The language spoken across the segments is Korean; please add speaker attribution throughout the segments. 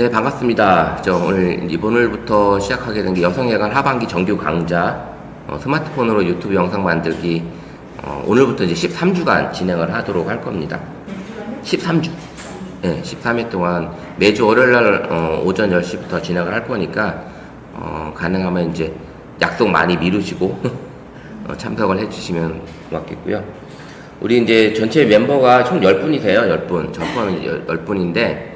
Speaker 1: 네, 반갑습니다. 오늘부터 시작하게 된 게 여성예관 하반기 정규 강좌, 스마트폰으로 유튜브 영상 만들기, 오늘부터 이제 13주간 진행을 하도록 할 겁니다. 13주. 네, 13일 동안 매주 월요일날, 오전 10시부터 진행을 할 거니까, 가능하면 이제 약속 많이 미루시고, 참석을 해주시면 고맙겠고요. 우리 이제 전체 멤버가 총 10분이세요, 10분. 저번은 10분인데,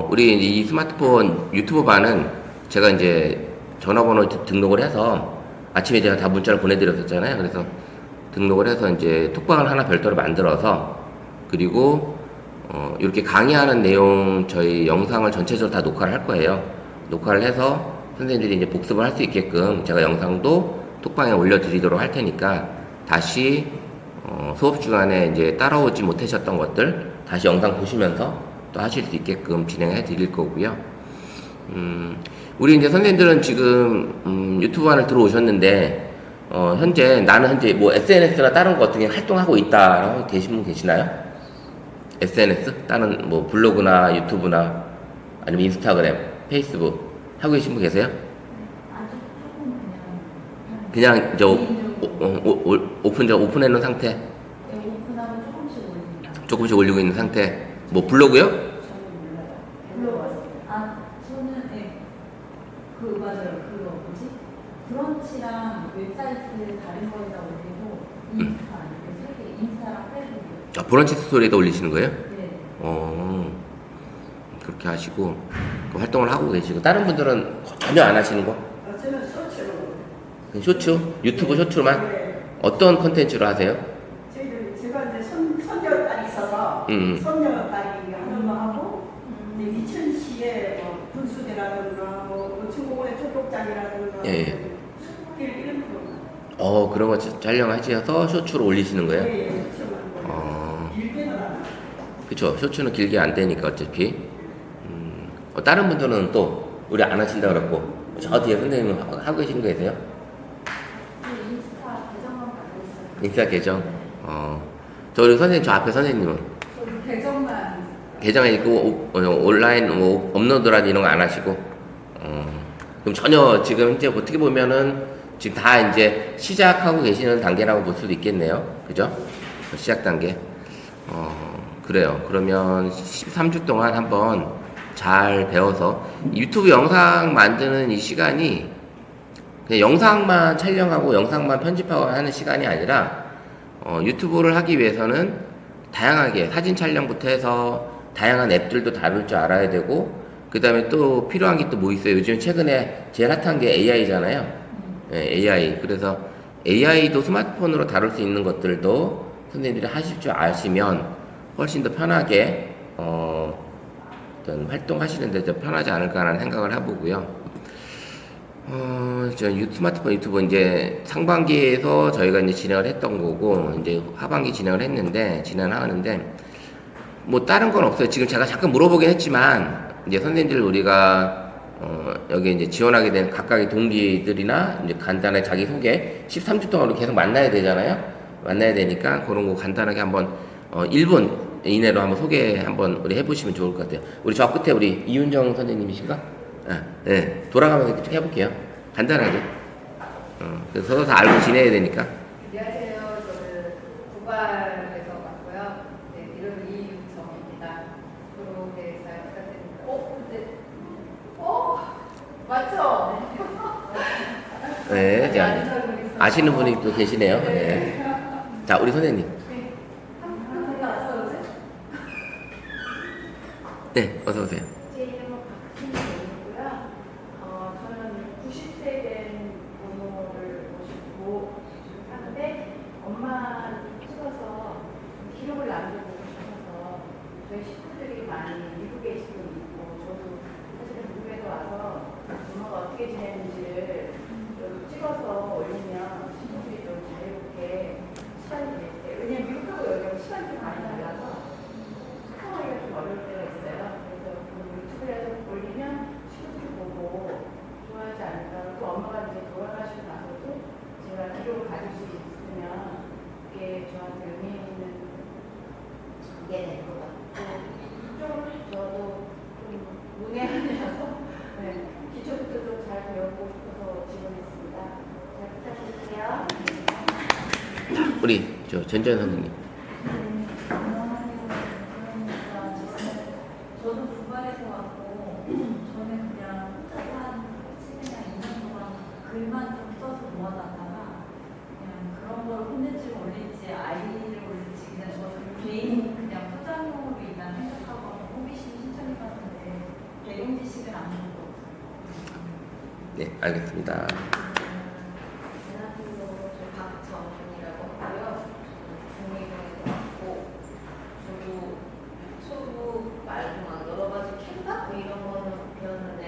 Speaker 1: 우리 이 스마트폰 유튜브 반은 제가 이제 전화번호 등록을 해서 아침에 제가 다 문자를 보내드렸었잖아요. 그래서 등록을 해서 이제 톡방을 하나 별도로 만들어서 그리고 이렇게 강의하는 내용 저희 영상을 전체적으로 다 녹화를 할 거예요. 녹화를 해서 선생님들이 이제 복습을 할 수 있게끔 제가 영상도 톡방에 올려드리도록 할 테니까 다시 수업 중간에 이제 따라오지 못하셨던 것들 다시 영상 보시면서 또 하실 수 있게끔 진행해 드릴 거고요. 우리 이제 선생님들은 지금 유튜브 안을 들어오셨는데 나는 현재 뭐 SNS나 다른 거 어떻게 활동하고 있다라고 계신 분 계시나요? SNS? 다른 뭐 블로그나 유튜브나 아니면 인스타그램, 페이스북 하고 계신 분 계세요? 그냥 이제 오픈해 놓은 상태?
Speaker 2: 오픈하고
Speaker 1: 조금씩 올리고 있는 상태. 뭐 블로그요?
Speaker 2: 저는 맞아요. 그거 뭐지? 브런치랑 웹사이트 다른 거에다 올리고 인스타 이렇게 세 개, 인스타랑 페이스북.
Speaker 1: 브런치 스토리에다 올리시는 거예요?
Speaker 2: 네.
Speaker 1: 그렇게 하시고 활동을 하고 계시고 다른 분들은 전혀 안 하시는 거?
Speaker 3: 저는 쇼츠로.
Speaker 1: 쇼츠? 유튜브 쇼츠로만?
Speaker 3: 네.
Speaker 1: 어떤 컨텐츠로 하세요?
Speaker 3: 제가 이제 손녀딸이 있어서 손녀딸이 하는 거 하고 이제 이천시에 뭐 분수대라든가 뭐 중공원의 초록장이라든가
Speaker 1: 예.
Speaker 3: 숲길 이런 거.
Speaker 1: 그런 거 촬영하셔서 쇼츠로 올리시는 거예요?
Speaker 3: 예, 쇼츠로. 길게는 안 하고.
Speaker 1: 그쵸. 쇼츠는 길게 안 되니까 어차피. 다른 분들은 또 우리 안 하신다 그랬고 저 뒤에 선생님은 하고 계시는 거 계세요?
Speaker 2: 인스타 계정만 가지고 있어요.
Speaker 1: 인스타 계정? 저 우리 선생님, 저 앞에 선생님은?
Speaker 2: 저도 계정만.
Speaker 1: 계정에 있고 온라인 뭐 업로드라든 이런 거 안 하시고 그럼 전혀 지금 현재 어떻게 보면은 지금 다 이제 시작하고 계시는 단계라고 볼 수도 있겠네요. 그죠? 시작 단계. 그래요. 그러면 13주 동안 한번 잘 배워서 유튜브 영상 만드는 이 시간이 그냥 영상만 촬영하고 영상만 편집하고 하는 시간이 아니라 유튜브를 하기 위해서는 다양하게 사진 촬영부터 해서 다양한 앱들도 다룰 줄 알아야 되고 그 다음에 또 필요한 게 또 뭐 있어요. 요즘 최근에 제일 핫한 게 AI잖아요. 네, AI. 그래서 AI도 스마트폰으로 다룰 수 있는 것들도 선생님들이 하실 줄 아시면 훨씬 더 편하게 어떤 활동하시는데 더 편하지 않을까라는 생각을 해보고요. 스마트폰 유튜브 이제 상반기에서 저희가 이제 진행을 했던 거고 이제 하반기 진행을 하는데 뭐 다른 건 없어요. 지금 제가 잠깐 물어보긴 했지만 이제 선생님들 우리가 여기 이제 지원하게 된 각각의 동기들이나 이제 간단하게 자기 소개 13주 동안 계속 만나야 되잖아요. 만나야 되니까 그런 거 간단하게 한번 1분 이내로 한번 소개 한번 우리 해보시면 좋을 것 같아요. 우리 저 끝에 우리 이윤정 선생님이신가? 네. 돌아가면서 쭉 해볼게요. 간단하게. 그래서 서로 다 알고 지내야 되니까.
Speaker 4: 안녕하세요. 저는 구발에서 왔고요. 네, 이름은 이윤정입니다. 앞으로 잘 부탁드립니다. 맞죠?
Speaker 1: 네, 이제 아시는 분이 또 계시네요. 네. 자, 우리 선생님. 네, 어서 오세요.
Speaker 4: 제 이름은 박진영이고요. 저는 90세 된 부모를 모시고 하는데 엄마를 찍어서 기록을 남기고 싶어서 저희 식구들이 많이 미국에 지금 있고 저도 사실은 미국에서 와서 부모가 어떻게 지내는지를 좀 찍어서 올리면 친구들이 좀 자유롭게 시간이 될 때, 왜냐면 미국하고 여기하고 시간이 좀 많이 달라서 소통하기가 좀 어려울 때가 있어요. 그래서 유튜브에서 올리면 친구들이 보고 좋아하지 않을까. 또 엄마가 이제 돌아가시고 나서도 제가 기록을 가질 수 있으면 그게 저한테 의미 있는 게 될 것 같고, 이쪽으로 저도 좀 문외 배우고 싶어서 지원했습니다. 잘 부탁드릴게요.
Speaker 1: 우리 전전 선생님.
Speaker 2: 저도 부발에서 왔고 저는 그냥 혼자서 한 그냥 2년 동안 글만 좀 써서 모아놨다가 그냥 그런 걸 콘텐츠를 올릴지 아이디를 올릴지 그냥 저 개인 그냥 포장용으로 일단 생각하고 호기심 신청해봤는데 배경 지식은 아무것도 없어요.
Speaker 1: 네, 알겠습니다.
Speaker 4: 대한민국으로 박정훈이라고 하고요. 중의병에서 왔고 저도 유튜브 말고 막 여러 가지 캔바 뭐 이런 거는 배웠는데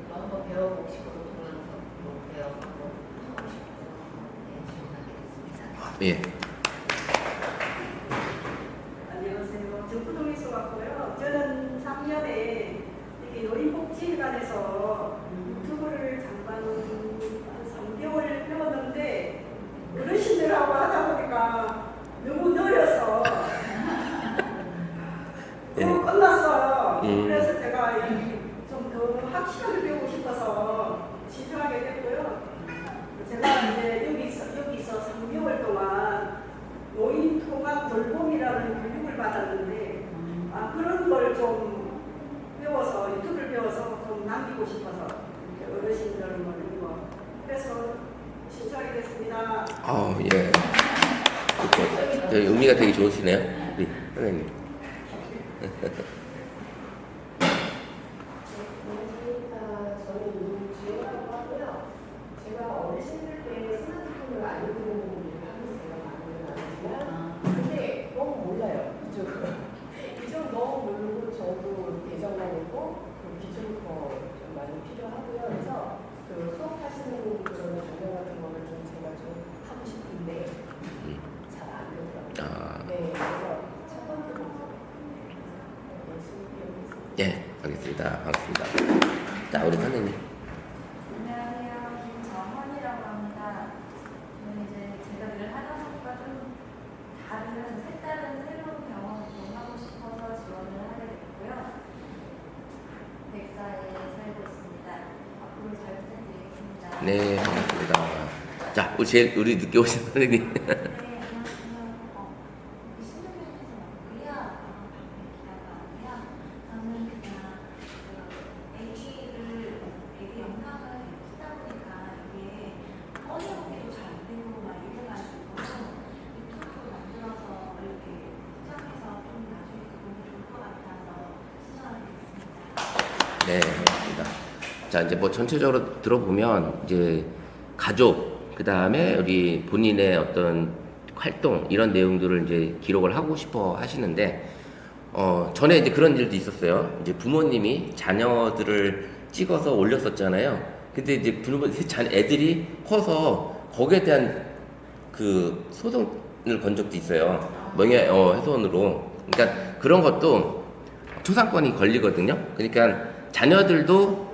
Speaker 4: 또 한번 배워보고 싶어서 동영상으로 배워보고 하고 싶어서 지원하게 됐습니다.
Speaker 1: 예.
Speaker 3: 안녕하세요. 전부동에서 왔고요. 저는 작년에 이게 노인복지회관에서 유튜브를 잠깐 한 3개월 배웠는데 어르신들하고 하다 보니까 너무 느려서
Speaker 1: 예.
Speaker 3: 끝났어요. 그래서 제가 좀 더 확실하게 배우고 싶어서 신청하게 됐고요. 제가 이제 여기서 3개월 동안 노인 통합 돌봄이라는 교육을 받았는데 그런 걸 좀 배워서 유튜브를 배워서 좀 남기고 싶어서 이렇게 어르신들 뭐 이런 거 그래서 신청하게 됐습니다.
Speaker 1: 예. 되게 의미가 되게 좋으시네요. 우리 선생님.
Speaker 4: 저는 이주연이라고 하고요. 제가 어르신들께 스마트폰을 알려드리는 일을 하고 있어요. 많이는 아니지만. 근데 너무 몰라요. 이쪽 너무 모르고 저도 대전만이고 기술도 좀 많이 필요하고요. 그래서 그 수업하시는 그런 장면 같은 거를 좀 제가 좀 하고 싶은데 잘 안 되더라고요. 네, 그래서 첫 번째로 열심히 배우겠습니다.
Speaker 1: 예, 알겠습니다. 반갑습니다. 자, 우리 선생님.
Speaker 2: 안녕하세요. 김정헌이라고 합니다. 저는 이제 제가 늘 하던 것과 좀 다른 색다른 새로운 경험을 좀 하고 싶어서 지원을 하게 됐고요. 백사에 살고 있습니다. 앞으로 잘 부탁드리겠습니다.
Speaker 1: 네, 반갑습니다. 자, 우리 늦게 오신 선생님.
Speaker 2: 네, 안녕하세요. 여기 신동역에서 왔고요. 기다가 아니고요. 저는 그냥 애기 영상을 찍다 보니까 이게 어려운데도 잘 안 되고 막 이래가지고 유튜브 만들어서 이렇게 포장해서 좀 나중에 그거는 좋을 것 같아서 신청하게 됐습니다.
Speaker 1: 네, 반갑습니다. 자, 이제 뭐 전체적으로 들어보면 이제 가족, 그 다음에 우리 본인의 어떤 활동 이런 내용들을 이제 기록을 하고 싶어 하시는데 전에 이제 그런 일도 있었어요. 이제 부모님이 자녀들을 찍어서 올렸었잖아요. 근데 이제 애들이 커서 거기에 대한 그 소송을 건 적도 있어요. 명예훼손으로. 그러니까 그런 것도 초상권이 걸리거든요. 그러니까 자녀들도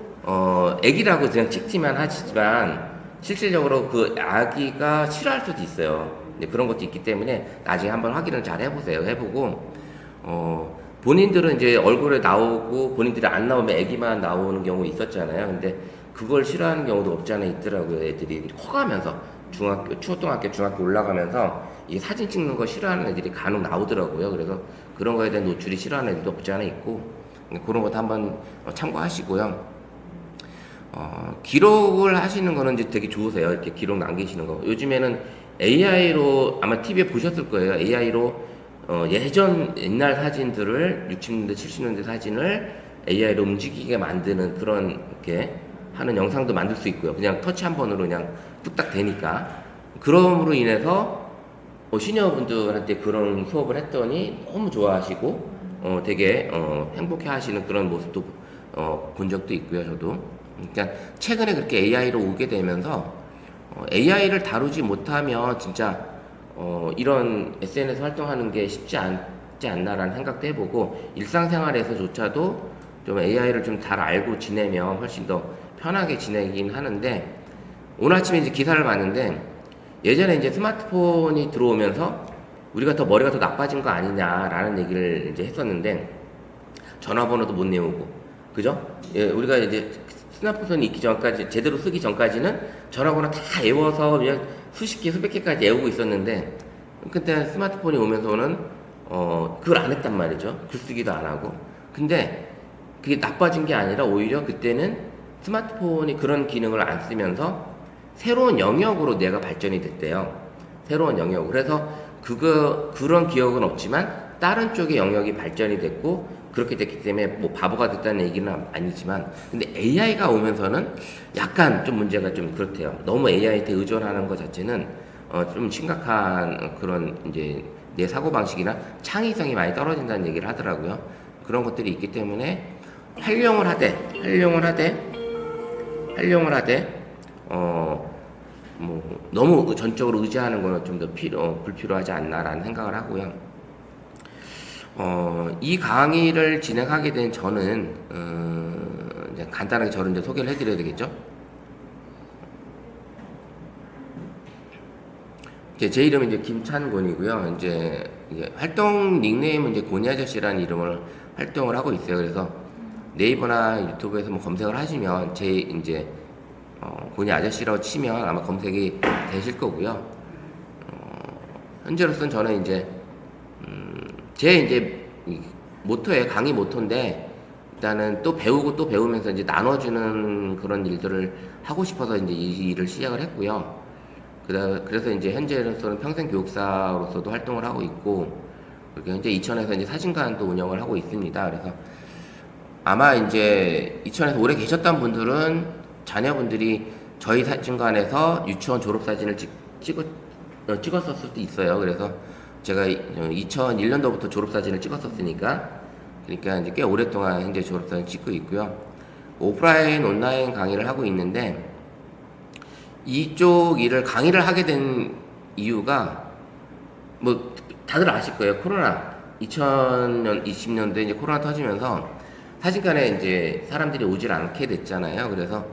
Speaker 1: 애기라고 그냥 찍지만 하지만 실질적으로 그 아기가 싫어할 수도 있어요. 그런 것도 있기 때문에 나중에 한번 확인을 잘 해보세요. 해보고 본인들은 이제 얼굴에 나오고 본인들이 안 나오면 애기만 나오는 경우 있었잖아요. 근데 그걸 싫어하는 경우도 없지 않아 있더라고요. 애들이 커가면서 초등학교, 중학교 올라가면서 이 사진 찍는 거 싫어하는 애들이 간혹 나오더라고요. 그래서 그런 거에 대한 노출이 싫어하는 애들도 없지 않아 있고 그런 것도 한번 참고하시고요. 기록을 하시는 거는 이제 되게 좋으세요. 이렇게 기록 남기시는 거. 요즘에는 AI로 아마 TV에 보셨을 거예요. AI로 옛날 사진들을 60년대, 70년대 사진을 AI로 움직이게 만드는 그런 이렇게 하는 영상도 만들 수 있고요. 그냥 터치 한 번으로 그냥 뚝딱 되니까. 그럼으로 인해서 시니어분들한테 그런 수업을 했더니 너무 좋아하시고 되게 행복해 하시는 그런 모습도 본 적도 있고요. 저도. 그러니까 최근에 그렇게 AI로 오게 되면서 AI를 다루지 못하면 진짜 이런 SNS 활동하는 게 쉽지 않지 않나라는 생각도 해보고 일상생활에서조차도 좀 AI를 좀 잘 알고 지내면 훨씬 더 편하게 지내긴 하는데 오늘 아침에 이제 기사를 봤는데 예전에 이제 스마트폰이 들어오면서 우리가 더 머리가 더 나빠진 거 아니냐라는 얘기를 이제 했었는데 전화번호도 못 외우고 그죠? 예, 우리가 이제 스마트폰이 있기 전까지, 제대로 쓰기 전까지는 전화번호 다 외워서 그냥 수십 개, 수백 개까지 외우고 있었는데, 그때 스마트폰이 오면서는, 그걸 안 했단 말이죠. 글쓰기도 안 하고. 근데 그게 나빠진 게 아니라 오히려 그때는 스마트폰이 그런 기능을 안 쓰면서 새로운 영역으로 내가 발전이 됐대요. 새로운 영역. 그래서 그런 기억은 없지만 다른 쪽의 영역이 발전이 됐고 그렇게 됐기 때문에 뭐 바보가 됐다는 얘기는 아니지만, 근데 AI가 오면서는 약간 좀 문제가 좀 그렇대요. 너무 AI한테 의존하는 것 자체는 좀 심각한 그런 이제 내 사고방식이나 창의성이 많이 떨어진다는 얘기를 하더라고요. 그런 것들이 있기 때문에 활용을 하되 뭐 너무 전적으로 의지하는 거는 좀 더 불필요하지 않나라는 생각을 하고요. 이 강의를 진행하게 된 저는 이제 간단하게 저를 이제 소개를 해드려야 되겠죠. 제 이름은 이제 김찬곤이고요. 이제 활동 닉네임은 이제 고니 아저씨라는 이름을 활동을 하고 있어요. 그래서 네이버나 유튜브에서 뭐 검색을 하시면 제 이제 고니 아저씨라고 치면 아마 검색이 되실 거고요. 현재로서는 저는 이제 제 이제 모토에 강의 모토인데, 일단은 또 배우고 또 배우면서 이제 나눠주는 그런 일들을 하고 싶어서 이제 이 일을 시작을 했고요. 그래서 이제 현재로서는 평생 교육사로서도 활동을 하고 있고, 그리고 현재 이천에서 이제 사진관도 운영을 하고 있습니다. 그래서 아마 이제 이천에서 오래 계셨던 분들은 자녀분들이 저희 사진관에서 유치원 졸업사진을 찍었을 수도 있어요. 그래서 제가 2001년도부터 졸업사진을 찍었었으니까, 그러니까 이제 꽤 오랫동안 현재 졸업사진 찍고 있고요. 오프라인, 온라인 강의를 하고 있는데, 이쪽 일을 강의를 하게 된 이유가 뭐 다들 아실 거예요. 코로나 2020년도에 이제 코로나 터지면서 사진관에 이제 사람들이 오질 않게 됐잖아요. 그래서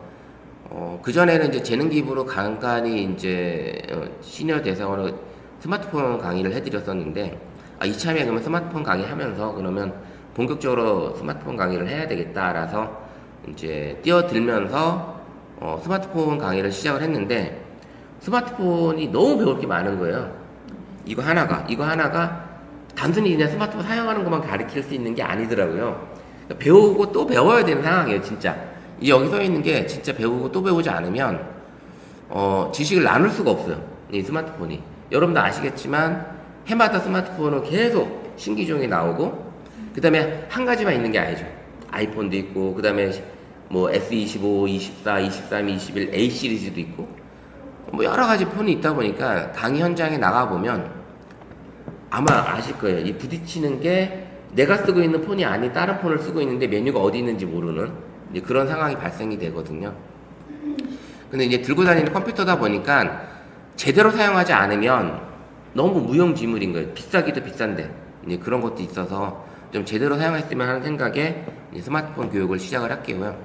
Speaker 1: 그 전에는 이제 재능 기부로 간간히 이제 시니어 대상으로 스마트폰 강의를 해드렸었는데, 이참에 그러면 스마트폰 강의하면서 그러면 본격적으로 스마트폰 강의를 해야 되겠다라서 이제 뛰어들면서 스마트폰 강의를 시작을 했는데, 스마트폰이 너무 배울 게 많은 거예요. 이거 하나가 단순히 그냥 스마트폰 사용하는 것만 가르칠 수 있는 게 아니더라고요. 그러니까 배우고 또 배워야 되는 상황이에요, 진짜. 여기 서 있는 게 진짜 배우고 또 배우지 않으면 지식을 나눌 수가 없어요, 이 스마트폰이. 여러분도 아시겠지만 해마다 스마트폰은 계속 신기종이 나오고, 그 다음에 한 가지만 있는 게 아니죠. 아이폰도 있고, 그 다음에 뭐 S25, 24, 23, 21, A 시리즈도 있고, 뭐 여러 가지 폰이 있다 보니까 강의 현장에 나가보면 아마 아실 거예요. 이 부딪히는 게 내가 쓰고 있는 폰이 아닌 다른 폰을 쓰고 있는데 메뉴가 어디 있는지 모르는 이제 그런 상황이 발생이 되거든요. 근데 이제 들고 다니는 컴퓨터다 보니까 제대로 사용하지 않으면 너무 무용지물인 거예요. 비싸기도 비싼데. 이제 그런 것도 있어서 좀 제대로 사용했으면 하는 생각에 이제 스마트폰 교육을 시작을 할게요.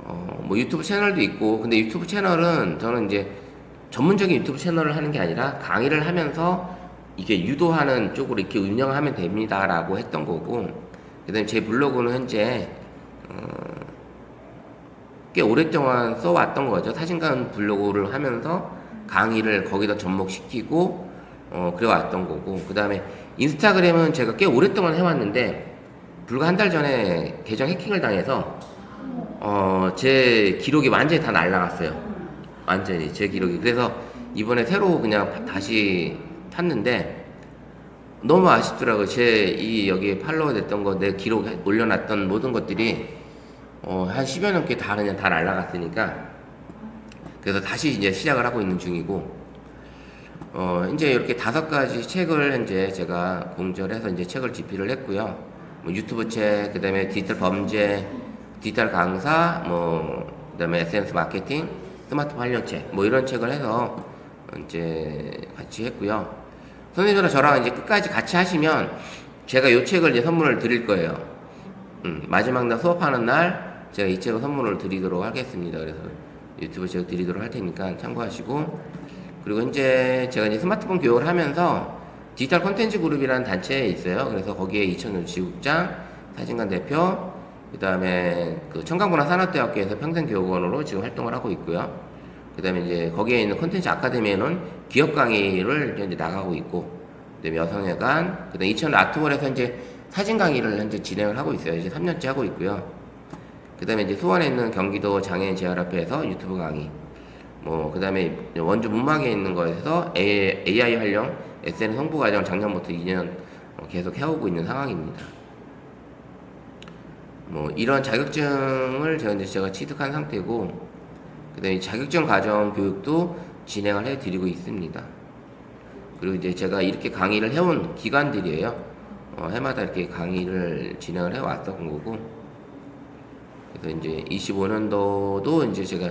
Speaker 1: 뭐 유튜브 채널도 있고, 근데 유튜브 채널은 저는 이제 전문적인 유튜브 채널을 하는 게 아니라 강의를 하면서 이게 유도하는 쪽으로 이렇게 운영하면 됩니다라고 했던 거고, 그 다음에 제 블로그는 현재 꽤 오랫동안 써왔던 거죠. 사진관 블로그를 하면서 강의를 거기다 접목시키고 그래왔던 거고, 그 다음에 인스타그램은 제가 꽤 오랫동안 해왔는데 불과 한 달 전에 계정 해킹을 당해서 제 기록이 완전히 다 날라갔어요. 완전히 제 기록이. 그래서 이번에 새로 그냥 다시 탔는데 너무 아쉽더라고요. 여기에 팔로워 됐던 거, 내 기록 올려놨던 모든 것들이 한 10여 넘게 다 그냥 다 날라갔으니까, 그래서 다시 이제 시작을 하고 있는 중이고, 이제 이렇게 5가지 책을 현재 제가 공저해서 이제 책을 집필을 했고요. 뭐 유튜브 책, 그 다음에 디지털 범죄, 디지털 강사, 그 다음에 SNS 마케팅, 스마트폰 활용책, 뭐 이런 책을 해서 이제 같이 했고요. 선생님이랑 저랑 이제 끝까지 같이 하시면 제가 이 책을 이제 선물을 드릴 거예요. 마지막 날 수업하는 날 제가 이 책을 선물을 드리도록 하겠습니다. 그래서 유튜브 책 드리도록 할 테니까 참고하시고, 그리고 이제 제가 이제 스마트폰 교육을 하면서 디지털 콘텐츠 그룹이라는 단체에 있어요. 그래서 거기에 2000년 지국장, 사진관 대표, 그 다음에 그 청강문화산업대학교에서 평생교육원으로 지금 활동을 하고 있고요. 그 다음에 이제 거기에 있는 콘텐츠 아카데미에는 기업 강의를 이제 나가고 있고, 그 다음에 여성회관, 그 다음에 이천 아트홀에서 이제 사진 강의를 현재 진행을 하고 있어요. 이제 3년째 하고 있고요. 그 다음에 이제 수원에 있는 경기도 장애인 재활협회에서 유튜브 강의, 뭐, 그 다음에 원주 문막에 있는 거에서 AI 활용 SNS 홍보 과정을 작년부터 2년 계속 해오고 있는 상황입니다. 뭐, 이런 자격증을 제가 취득한 상태고, 그 다음에 자격증 과정 교육도 진행을 해드리고 있습니다. 그리고 이제 제가 이렇게 강의를 해온 기관들이에요. 해마다 이렇게 강의를 진행을 해왔던 거고, 그래서 이제 25년도도 이제 제가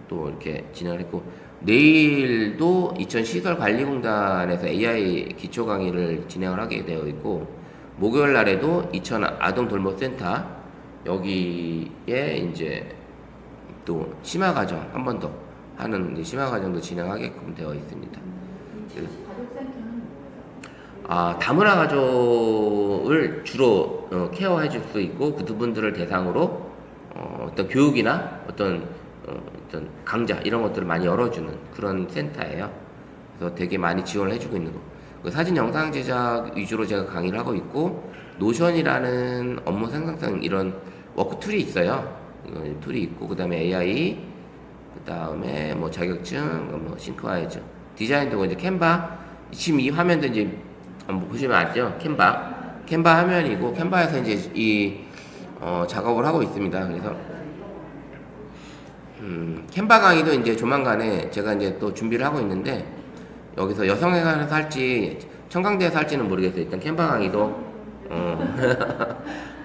Speaker 1: 또 이렇게 진행을 했고, 내일도 이천시설관리공단에서 AI 기초 강의를 진행을 하게 되어 있고, 목요일 날에도 이천 아동돌봄센터 여기에 이제 또 심화과정 한 번 더 하는 심화과정도 진행하게끔 되어 있습니다.
Speaker 4: 가족센터는
Speaker 1: 다문화 가족을 주로 케어해 줄 수 있고, 그분들을 대상으로 어떤 교육이나 어떤 강좌 이런 것들을 많이 열어주는 그런 센터예요. 그래서 되게 많이 지원을 해주고 있는 거. 그 사진 영상 제작 위주로 제가 강의를 하고 있고, 노션이라는 업무 생산성 이런 워크 툴이 있어요. 툴이 있고, 그 다음에 AI, 그 다음에 뭐 자격증, 뭐 싱크와이즈, 디자인도 이제 캔바, 지금 이 화면도 이제 한번 보시면 알죠? 캔바 화면이고, 캔바에서 이제 이 작업을 하고 있습니다. 그래서 캔바 강의도 이제 조만간에 제가 이제 또 준비를 하고 있는데, 여기서 여성회관에서 할지 청강대에서 할지는 모르겠어요. 일단 캔바 강의도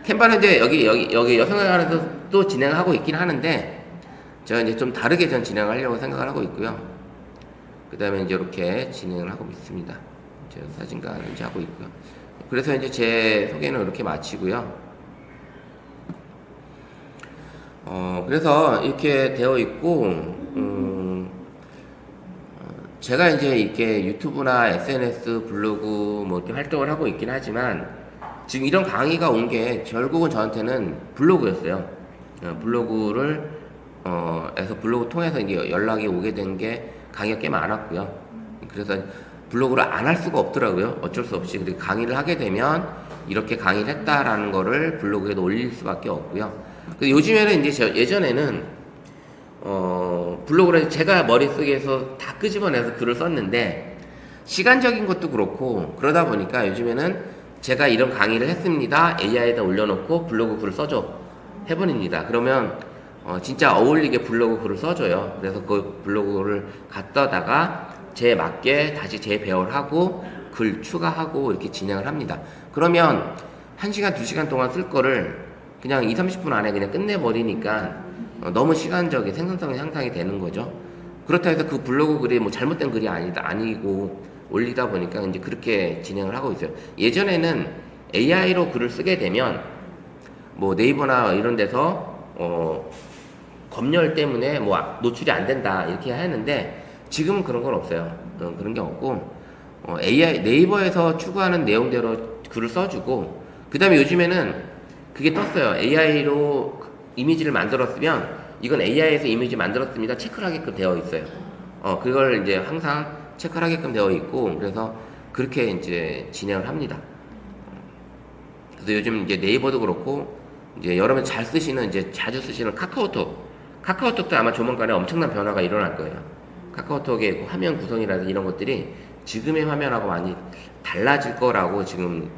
Speaker 1: 캔바는 이제 여기 여성회관에서 또 진행하고 있긴 하는데, 제가 이제 좀 다르게 전 진행하려고 생각을 하고 있고요. 그 다음에 이제 이렇게 진행을 하고 있습니다. 제가 사진관 이제 하고 있고요. 그래서 이제 제 소개는 이렇게 마치고요. 그래서 이렇게 되어 있고, 제가 이제 이렇게 유튜브나 SNS, 블로그 뭐 이렇게 활동을 하고 있긴 하지만, 지금 이런 강의가 온 게 결국은 저한테는 블로그였어요. 블로그를 에서 블로그 통해서 이제 연락이 오게 된 게 강의가 꽤 많았고요. 그래서 블로그를 안 할 수가 없더라고요. 어쩔 수 없이. 그리고 강의를 하게 되면 이렇게 강의를 했다라는 거를 블로그에도 올릴 수밖에 없고요. 요즘에는 이제 예전에는 블로그를 제가 머릿속에서 다 끄집어내서 글을 썼는데, 시간적인 것도 그렇고 그러다 보니까 요즘에는 제가 이런 강의를 했습니다, AI에다 올려놓고 블로그 글을 써줘 해버립니다. 그러면 진짜 어울리게 블로그 글을 써줘요. 그래서 그 블로그를 갖다다가 제 맞게 다시 재배열하고 글 추가하고 이렇게 진행을 합니다. 그러면 1시간, 2시간 동안 쓸 거를 그냥 20-30분 안에 그냥 끝내버리니까 너무 시간적인 생산성이 향상이 되는 거죠. 그렇다 해서 그 블로그 글이 뭐 잘못된 글이 아니고 올리다 보니까 이제 그렇게 진행을 하고 있어요. 예전에는 AI로 글을 쓰게 되면 뭐 네이버나 이런 데서 검열 때문에 뭐 노출이 안 된다 이렇게 하는데, 지금은 그런 건 없어요. 그런 게 없고, AI 네이버에서 추구하는 내용대로 글을 써주고, 그 다음에 요즘에는 그게 떴어요. AI로 이미지를 만들었으면 이건 AI에서 이미지 만들었습니다 체크를 하게끔 되어 있어요. 그걸 이제 항상 체크를 하게끔 되어 있고, 그래서 그렇게 이제 진행을 합니다. 그래서 요즘 이제 네이버도 그렇고, 이제 여러분 잘 쓰시는, 이제 자주 쓰시는 카카오톡도 아마 조만간에 엄청난 변화가 일어날 거예요. 카카오톡의 화면 구성이라든지 이런 것들이 지금의 화면하고 많이 달라질 거라고 지금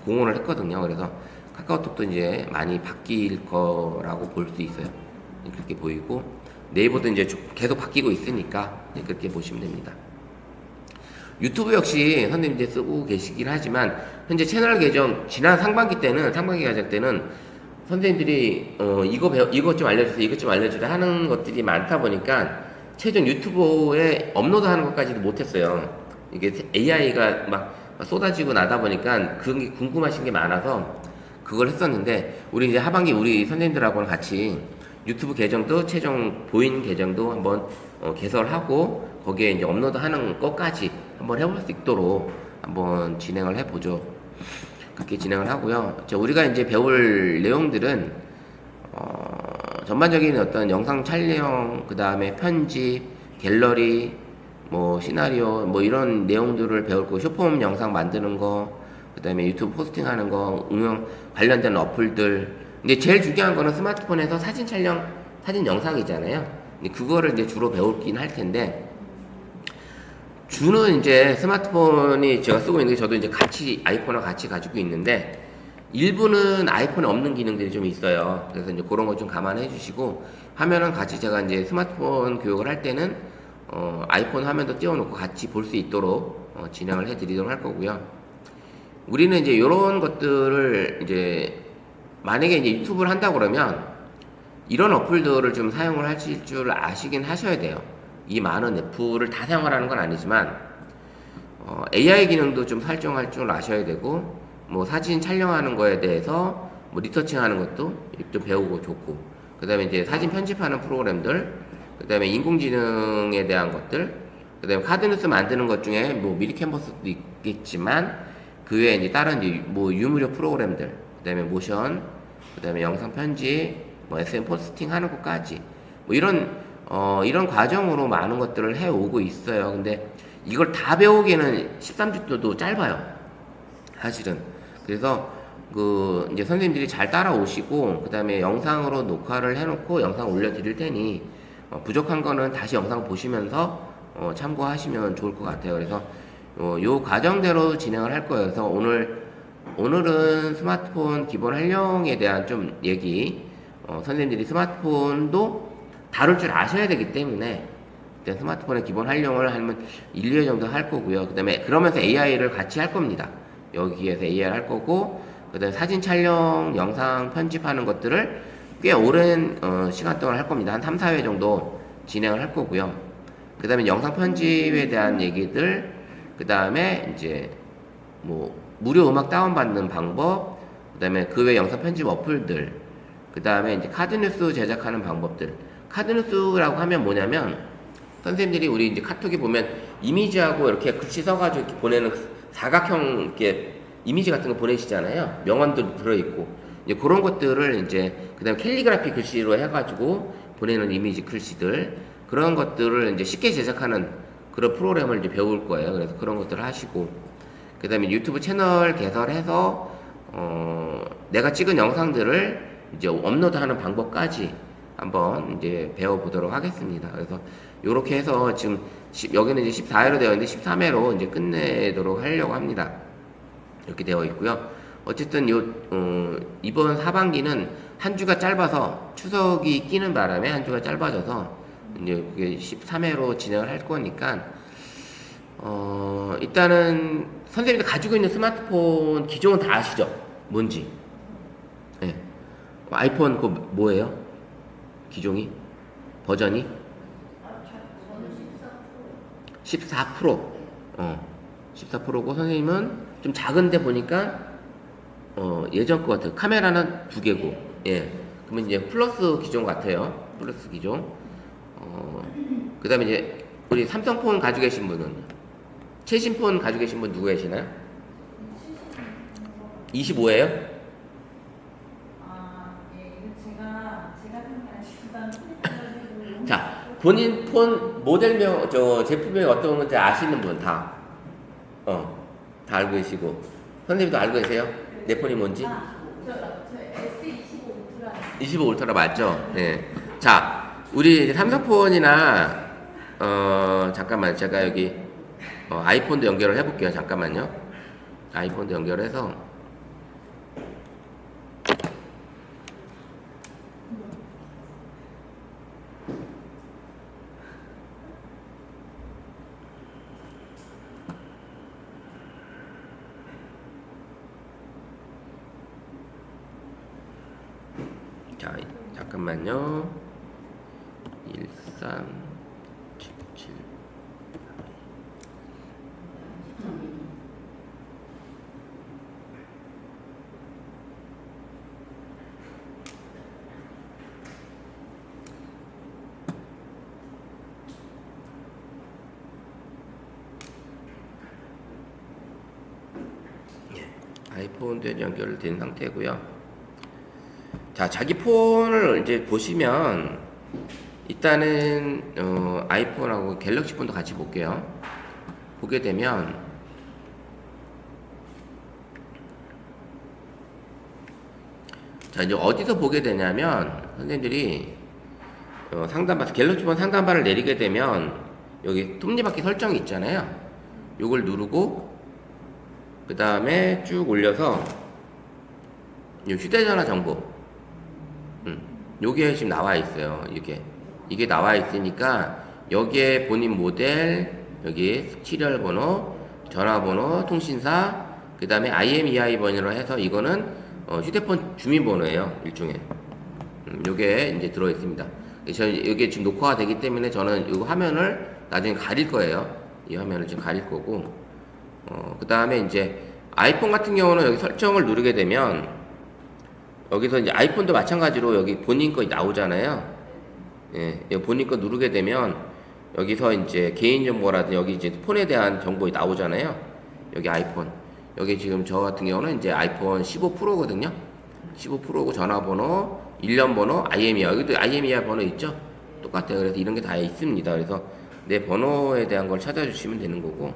Speaker 1: 공언을 했거든요. 그래서 카카오톡도 이제 많이 바뀔 거라고 볼 수 있어요. 그렇게 보이고, 네이버도 이제 계속 바뀌고 있으니까 그렇게 보시면 됩니다. 유튜브 역시 선생님 이제 쓰고 계시긴 하지만, 현재 채널 계정 지난 상반기 과정 때는 선생님들이 이것 좀 알려주세요, 이것 좀 알려주세요 하는 것들이 많다 보니까 최종 유튜브에 업로드하는 것까지도 못했어요. 이게 AI가 막 쏟아지고 나다 보니까 그런 게 궁금하신 게 많아서 그걸 했었는데, 우리 이제 하반기 우리 선생님들하고는 같이 유튜브 계정도 최종 보인 계정도 한번 개설하고 거기에 이제 업로드하는 것까지 한번 해볼 수 있도록 한번 진행을 해보죠. 그렇게 진행을 하고요. 우리가 이제 배울 내용들은 전반적인 어떤 영상 촬영, 그 다음에 편집, 갤러리, 뭐 시나리오, 뭐 이런 내용들을 배울 거고, 쇼폼 영상 만드는 거, 그 다음에 유튜브 포스팅하는 거, 응용 관련된 어플들. 근데 제일 중요한 거는 스마트폰에서 사진 촬영, 사진 영상이잖아요. 근데 그거를 이제 주로 배우긴 할 텐데, 주는 이제 스마트폰이 제가 쓰고 있는 게, 저도 이제 같이 아이폰과 같이 가지고 있는데, 일부는 아이폰에 없는 기능들이 좀 있어요. 그래서 이제 그런 거 좀 감안해 주시고, 화면은 같이 제가 이제 스마트폰 교육을 할 때는 아이폰 화면도 띄워놓고 같이 볼 수 있도록 진행을 해드리도록 할 거고요. 우리는 이제 이런 것들을 이제 만약에 이제 유튜브를 한다 그러면 이런 어플들을 좀 사용을 하실 줄 아시긴 하셔야 돼요. 이 많은 애플을 다 사용하라는 건 아니지만 AI 기능도 좀 설정할 줄 아셔야 되고, 뭐 사진 촬영하는 거에 대해서 뭐 리서칭하는 것도 좀 배우고 좋고, 그 다음에 이제 사진 편집하는 프로그램들, 그 다음에 인공지능에 대한 것들, 그 다음에 카드뉴스 만드는 것 중에 뭐 미리 캔버스도 있겠지만 그 외에 이제 다른 이제 뭐 유무료 프로그램들, 그 다음에 모션, 그 다음에 영상 편집, 뭐 SM 포스팅 하는 것까지 뭐 이런 과정으로 많은 것들을 해오고 있어요. 근데 이걸 다 배우기에는 13주도 짧아요, 사실은. 그래서 그 이제 선생님들이 잘 따라오시고, 그 다음에 영상으로 녹화를 해놓고 영상 올려드릴 테니 부족한 거는 다시 영상 보시면서 참고하시면 좋을 것 같아요. 그래서 요 과정대로 진행을 할 거예요. 그래서 오늘은 스마트폰 기본 활용에 대한 좀 얘기, 선생님들이 스마트폰도 다룰 줄 아셔야 되기 때문에 일단 스마트폰의 기본 활용을 하면 1, 2회 정도 할 거고요. 그 다음에 그러면서 AI를 같이 할 겁니다. 여기에서 AI를 할 거고, 그 다음에 사진 촬영, 영상 편집하는 것들을 꽤 오랜 시간 동안 할 겁니다. 한 3, 4회 정도 진행을 할 거고요. 그 다음에 영상 편집에 대한 얘기들, 그 다음에 이제 뭐 무료 음악 다운받는 방법, 그 다음에 그 외 영상 편집 어플들, 그 다음에 이제 카드뉴스 제작하는 방법들. 카드뉴스라고 하면 뭐냐면, 선생님들이 우리 이제 카톡에 보면 이미지하고 이렇게 글씨 써가지고 이렇게 보내는 사각형 이렇게 이미지 같은 거 보내시잖아요. 명언도 들어있고. 이제 그런 것들을 이제, 그 다음에 캘리그라피 글씨로 해가지고 보내는 이미지 글씨들, 그런 것들을 이제 쉽게 제작하는 그런 프로그램을 이제 배울 거예요. 그래서 그런 것들을 하시고, 그 다음에 유튜브 채널 개설해서, 내가 찍은 영상들을 이제 업로드하는 방법까지 한번 이제 배워보도록 하겠습니다. 그래서 요렇게 해서 지금 여기는 이제 14회로 되어 있는데 13회로 이제 끝내도록 하려고 합니다. 이렇게 되어 있고요. 어쨌든 이번 하반기는 한 주가 짧아서, 추석이 끼는 바람에 한 주가 짧아져서 이제 그게 13회로 진행을 할 거니까, 일단은 선생님들 가지고 있는 스마트폰 기종은 다 아시죠? 뭔지. 네. 아이폰 그거 뭐예요? 기종이? 버전이?
Speaker 2: 저는
Speaker 1: 14 프로. 14 프로고, 선생님은 좀 작은데 보니까 예전 것 같아요. 카메라는 2개고. 예. 그러면 이제 플러스 기종 같아요. 플러스 기종. 그 다음에 이제 우리 삼성폰 가지고 계신 분은, 최신 폰 가지고 계신 분 누구 계시나요? 25예요?
Speaker 2: 예, 이거 제가 생각하시는
Speaker 1: 자, 본인 폰 모델명, 제품명이 어떤 건지 아시는 분 다. 다 알고 계시고. 선생님도 알고 계세요? 내 폰이 뭔지?
Speaker 2: 저 S25 울트라.
Speaker 1: 25 울트라 맞죠? 예. 자, 우리 이제 삼성폰이나, 잠깐만, 제가 여기, 아이폰도 연결을 해볼게요. 잠깐만요. 아이폰도 연결해서. 자, 잠깐만요. 1377. 아이폰 폰도 연결된 상태고요. 자, 자기 폰을 이제 보시면 일단은 아이폰하고 갤럭시 폰도 같이 볼게요. 보게 되면 자, 이제 어디서 보게 되냐면 선생님들이 상단바 갤럭시 폰 상단바를 내리게 되면 여기 톱니바퀴 설정이 있잖아요. 요걸 누르고 그 다음에 쭉 올려서 이 휴대전화 정보 요게 지금 나와 있어요. 이게 나와 있으니까 여기에 본인 모델, 여기 시리얼 번호, 전화번호, 통신사, 그 다음에 IMEI 번호로 해서 이거는 휴대폰 주민번호예요. 일종의 요게 이제 들어 있습니다. 저는 이게 지금 녹화가 되기 때문에 저는 이 화면을 나중에 가릴 거예요. 이 화면을 지금 가릴 거고 그 다음에 이제 아이폰 같은 경우는 여기 설정을 누르게 되면 여기서 이제 아이폰도 마찬가지로 여기 본인 거 나오잖아요. 예, 여기 본인 거 누르게 되면 여기서 이제 개인정보라든지 여기 이제 폰에 대한 정보 나오잖아요. 여기 아이폰. 여기 지금 저 같은 경우는 이제 아이폰 15 프로거든요. 15 프로고 전화번호, 일련 번호, IMEI. 여기도 IMEI 번호 있죠? 똑같아요. 그래서 이런 게 다 있습니다. 그래서 내 번호에 대한 걸 찾아주시면 되는 거고,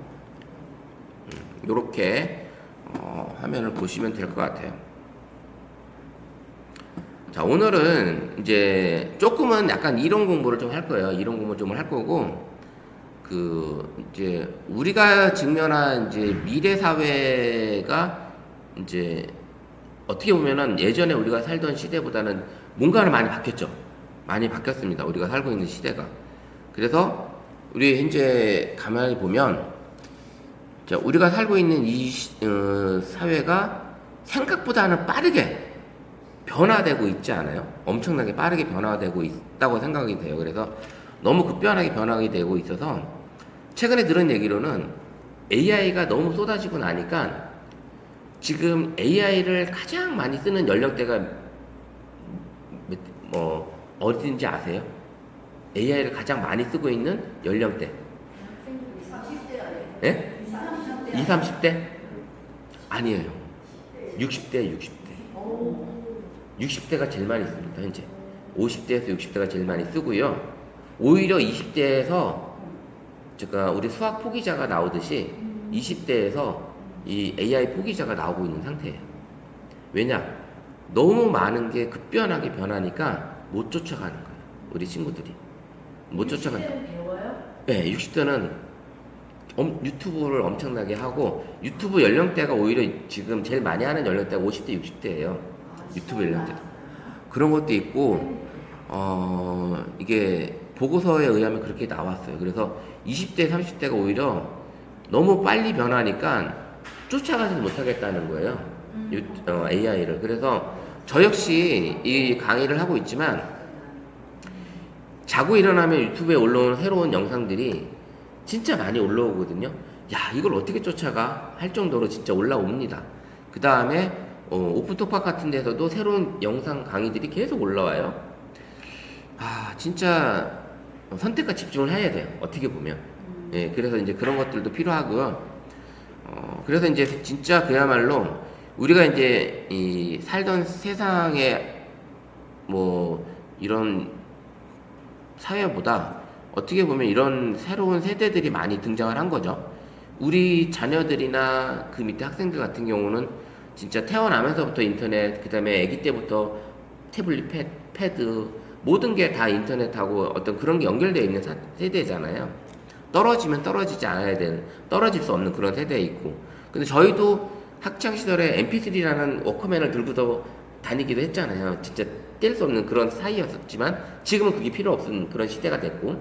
Speaker 1: 요렇게 화면을 보시면 될 것 같아요. 자, 오늘은 이제 조금은 약간 이론 공부를 좀 할 거예요. 이론 공부 좀 할 거고, 이제 우리가 직면한 이제 미래 사회가 이제 어떻게 보면은 예전에 우리가 살던 시대보다는 뭔가는 많이 바뀌었죠. 많이 바뀌었습니다. 우리가 살고 있는 시대가. 그래서 우리 현재 가만히 보면 자, 우리가 살고 있는 이 사회가 생각보다는 빠르게 변화되고 있지 않아요? 엄청나게 빠르게 변화되고 있다고 생각이 돼요. 그래서 너무 급변하게 변하게 되고 있어서 최근에 들은 얘기로는 AI가 너무 쏟아지고 나니까 지금 AI를 가장 많이 쓰는 연령대가 어딘지 아세요? AI를 가장 많이 쓰고 있는 연령대.
Speaker 2: 30대가
Speaker 1: 예? 20, 30대? 아니에요. 60대, 60대. 60대가 제일 많이 씁니다, 현재. 50대에서 60대가 제일 많이 쓰고요. 오히려 20대에서, 제가 우리 수학 포기자가 나오듯이 20대에서 이 AI 포기자가 나오고 있는 상태예요. 왜냐? 너무 많은 게 급변하게 변하니까 못 쫓아가는 거예요. 우리 친구들이. 못 쫓아가는 거예요.
Speaker 2: 60대는 배워요?
Speaker 1: 네, 60대는 유튜브를 엄청나게 하고 유튜브 연령대가 오히려 지금 제일 많이 하는 연령대가 50대, 60대예요. 유튜브 연령대. 그런 것도 있고 이게 보고서에 의하면 그렇게 나왔어요. 그래서 20대, 30대가 오히려 너무 빨리 변하니까 쫓아가지 못하겠다는 거예요. AI를. 그래서 저 역시 이 강의를 하고 있지만 자고 일어나면 유튜브에 올라오는 새로운 영상들이 진짜 많이 올라오거든요. 야, 이걸 어떻게 쫓아가? 할 정도로 진짜 올라옵니다. 그 다음에 오픈톡박 같은 데서도 새로운 영상 강의들이 계속 올라와요. 아, 진짜 선택과 집중을 해야 돼요. 어떻게 보면. 예, 그래서 이제 그런 것들도 필요하고요. 그래서 이제 진짜 그야말로 우리가 이제 이 살던 세상에 뭐 이런 사회보다 어떻게 보면 이런 새로운 세대들이 많이 등장을 한 거죠. 우리 자녀들이나 그 밑에 학생들 같은 경우는 진짜 태어나면서부터 인터넷, 그 다음에 아기 때부터 태블릿, 패드, 모든 게 다 인터넷하고 어떤 그런 게 연결되어 있는 세대잖아요. 떨어지면 떨어지지 않아야 되는, 떨어질 수 없는 그런 세대에 있고. 근데 저희도 학창시절에 MP3라는 워크맨을 들고도 다니기도 했잖아요. 진짜 뗄 수 없는 그런 사이였었지만 지금은 그게 필요 없는 그런 시대가 됐고,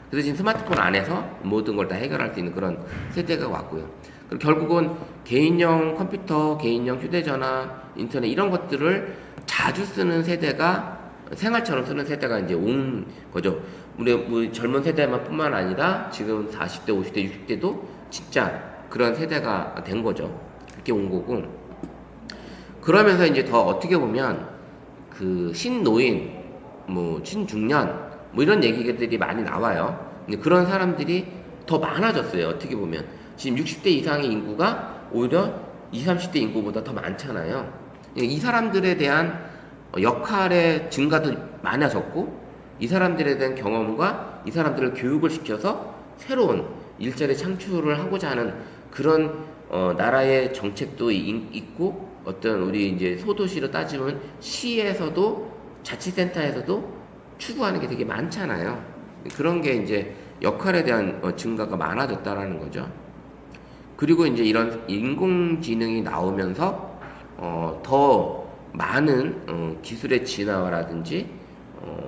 Speaker 1: 그래서 지금 스마트폰 안에서 모든 걸 다 해결할 수 있는 그런 세대가 왔고요. 그리고 결국은 개인용 컴퓨터, 개인용 휴대전화, 인터넷 이런 것들을 자주 쓰는 세대가, 생활처럼 쓰는 세대가 이제 온 거죠. 우리 뭐 젊은 세대만 뿐만 아니라 지금 40대, 50대, 60대도 진짜 그런 세대가 된 거죠. 그렇게 온 거고. 그러면서 이제 더 어떻게 보면 그 신노인, 뭐 신중년, 뭐 이런 얘기들이 많이 나와요. 근데 그런 사람들이 더 많아졌어요. 어떻게 보면 지금 60대 이상의 인구가 오히려 20, 30대 인구보다 더 많잖아요. 이 사람들에 대한 역할의 증가도 많아졌고 이 사람들에 대한 경험과 이 사람들을 교육을 시켜서 새로운 일자리 창출을 하고자 하는 그런 나라의 정책도 있고 어떤 우리 이제 소도시로 따지면 시에서도 자치센터에서도 추구하는 게 되게 많잖아요. 그런 게 이제 역할에 대한 증가가 많아졌다라는 거죠. 그리고 이제 이런 인공지능이 나오면서 더 많은 기술의 진화라든지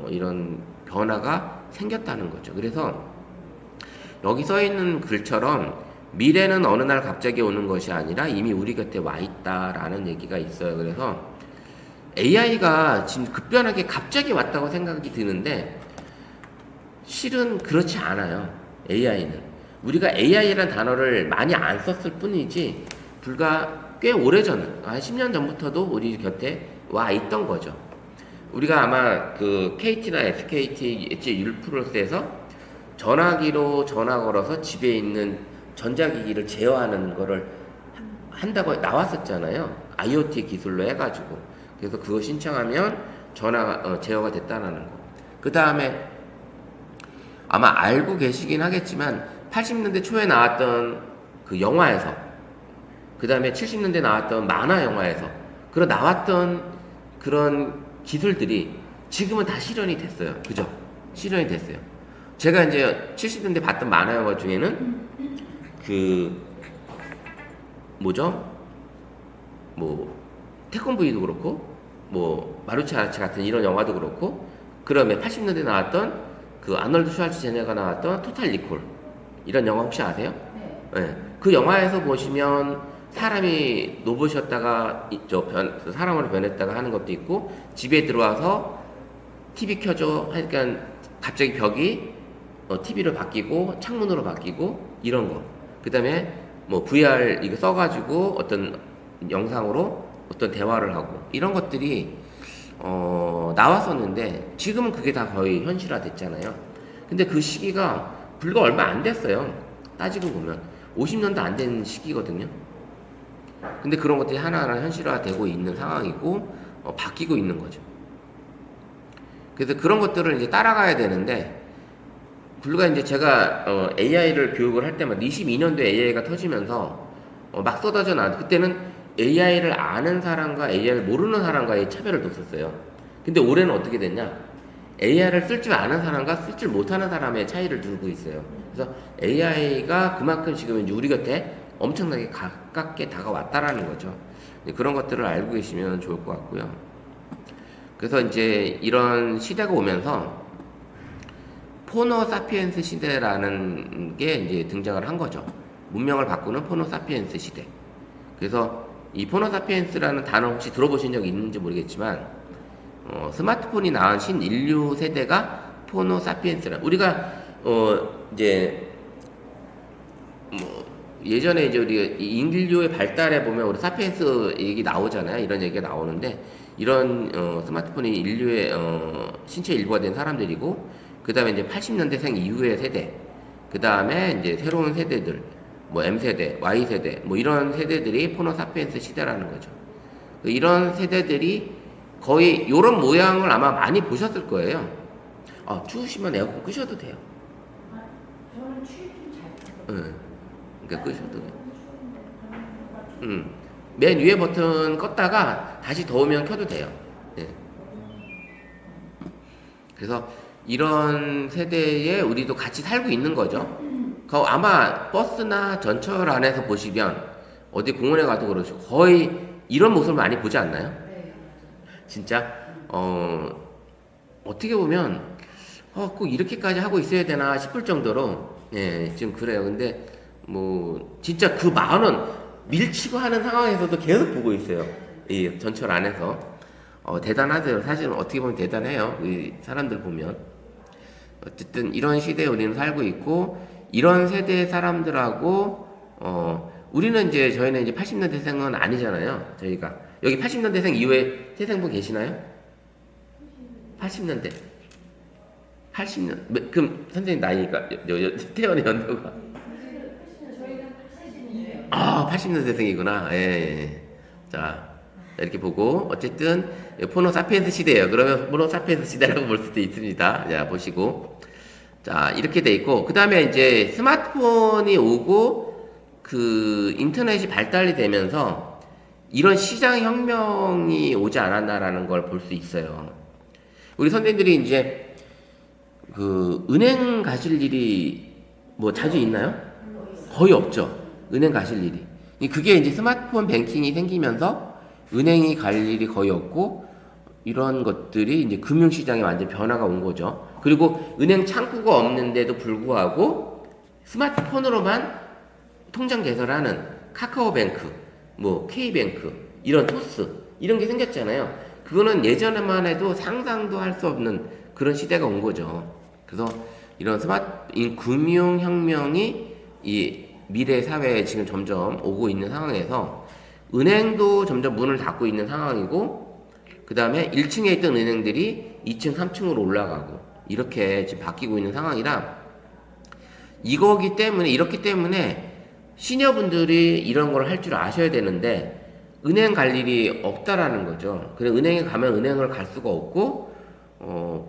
Speaker 1: 이런 변화가 생겼다는 거죠. 그래서 여기 써 있는 글처럼 미래는 어느 날 갑자기 오는 것이 아니라 이미 우리 곁에 와 있다라는 얘기가 있어요. 그래서 AI가 지금 급변하게 갑자기 왔다고 생각이 드는데 실은 그렇지 않아요. AI는 우리가 AI라는 단어를 많이 안 썼을 뿐이지 불과 꽤 오래전 한 10년 전부터도 우리 곁에 와 있던 거죠. 우리가 아마 그 KT나 SKT 엣지 율프로스에서 전화기로 전화 걸어서 집에 있는 전자기기를 제어하는 거를 한다고 나왔었잖아요. IoT 기술로 해가지고. 그래서 그거 신청하면 전화가 제어가 됐다는 거. 그 다음에 아마 알고 계시긴 하겠지만 80년대 초에 나왔던 그 영화에서 그 다음에 70년대 나왔던 만화 영화에서 그런 나왔던 그런 기술들이 지금은 다 실현이 됐어요. 그죠? 실현이 됐어요. 제가 이제 70년대 봤던 만화 영화 중에는 그 뭐죠? 뭐 태권브이도 그렇고 뭐 마루치 아라치 같은 이런 영화도 그렇고 그러면 80년대 나왔던 그 아놀드 슈왈츠제네가 나왔던 토탈 리콜 이런 영화 혹시 아세요?
Speaker 4: 네.
Speaker 1: 네. 그 영화에서 보시면 사람이 로봇이었다가 사람으로 변했다가 하는 것도 있고 집에 들어와서 TV 켜줘 하니까 갑자기 벽이 TV로 바뀌고 창문으로 바뀌고 이런 거. 그 다음에 뭐 VR 이거 써가지고 어떤 영상으로 어떤 대화를 하고 이런 것들이 나왔었는데 지금은 그게 다 거의 현실화 됐잖아요. 근데 그 시기가 불과 얼마 안 됐어요. 따지고 보면 50년도 안 된 시기거든요. 근데 그런 것들이 하나하나 현실화되고 있는 상황이고 바뀌고 있는 거죠. 그래서 그런 것들을 이제 따라가야 되는데 불과 이제 제가 AI를 교육을 할 때마다 22년도에 AI가 터지면서 막 쏟아져 나왔 그때는 AI를 아는 사람과 AI를 모르는 사람과의 차별을 뒀었어요. 근데 올해는 어떻게 됐냐? AI를 쓸 줄 아는 사람과 쓸 줄 못하는 사람의 차이를 두고 있어요. 그래서 AI가 그만큼 지금 이제 우리 곁에 엄청나게 가깝게 다가왔다라는 거죠. 그런 것들을 알고 계시면 좋을 것 같고요. 그래서 이제 이런 시대가 오면서 포노 사피엔스 시대라는 게 이제 등장을 한 거죠. 문명을 바꾸는 포노 사피엔스 시대. 그래서 이 포노 사피엔스라는 단어 혹시 들어보신 적 있는지 모르겠지만 스마트폰이 낳은 신인류 세대가 포노 사피엔스라. 우리가 이제 뭐 예전에 이제 우리 인류의 발달에 보면 우리 사피엔스 얘기 나오잖아요. 이런 얘기가 나오는데 이런 스마트폰이 인류의 신체 일부가 된 사람들이고 그 다음에 이제 80년대생 이후의 세대 그 다음에 이제 새로운 세대들 뭐 M세대, Y세대 뭐 이런 세대들이 포노 사피엔스 시대라는 거죠. 이런 세대들이 거의 이런 모양을 아마 많이 보셨을 거예요. 추우시면 에어컨 끄셔도 돼요.
Speaker 4: 저는 추위 좀잘 타요.
Speaker 1: 그러니까 끄셔도 돼요. 맨 위에 버튼 껐다가 다시 더우면 켜도 돼요. 네. 그래서 이런 세대에 우리도 같이 살고 있는 거죠. 아마 버스나 전철 안에서 보시면 어디 공원에 가도 그렇죠. 거의 이런 모습을 많이 보지 않나요?
Speaker 4: 네.
Speaker 1: 진짜 어떻게 보면 꼭 이렇게까지 하고 있어야 되나 싶을 정도로 지금 그래요. 근데 뭐 진짜 그 마음은 밀치고 하는 상황에서도 계속 보고 있어요. 이 전철 안에서 대단하대요. 사실은 어떻게 보면 대단해요. 이 사람들 보면 어쨌든 이런 시대에 우리는 살고 있고 이런 세대의 사람들하고 우리는 이제 저희는 이제 80년대생은 아니잖아요. 저희가 여기 80년대생 이후에 태생분 계시나요? 80년대 80년 그럼 선생님 나이가 태어난 연도가
Speaker 4: 저희는 80년이에요.
Speaker 1: 아, 80년대생이구나. 예, 예. 자, 이렇게 보고, 어쨌든, 포노 사피엔스 시대예요. 그러면 포노 사피엔스 시대라고 볼 수도 있습니다. 자, 보시고. 자, 이렇게 돼 있고, 그 다음에 이제 스마트폰이 오고, 그 인터넷이 발달이 되면서 이런 시장 혁명이 오지 않았나라는 걸 볼 수 있어요. 우리 선생님들이 이제 그 은행 가실 일이 뭐 자주 있나요? 거의 없죠. 은행 가실 일이. 그게 이제 스마트폰 뱅킹이 생기면서 은행이 갈 일이 거의 없고 이런 것들이 이제 금융시장에 완전 변화가 온 거죠. 그리고 은행 창구가 없는데도 불구하고 스마트폰으로만 통장 개설하는 카카오뱅크, 뭐 K뱅크, 이런 토스 이런 게 생겼잖아요. 그거는 예전에만 해도 상상도 할 수 없는 그런 시대가 온 거죠. 그래서 이런 금융혁명이 이 미래 사회에 지금 점점 오고 있는 상황에서 은행도 점점 문을 닫고 있는 상황이고 그 다음에 1층에 있던 은행들이 2층, 3층으로 올라가고 이렇게 지금 바뀌고 있는 상황이라 이렇기 때문에 시니어분들이 이런 걸 할 줄 아셔야 되는데 은행 갈 일이 없다라는 거죠. 그래서 은행에 가면 은행을 갈 수가 없고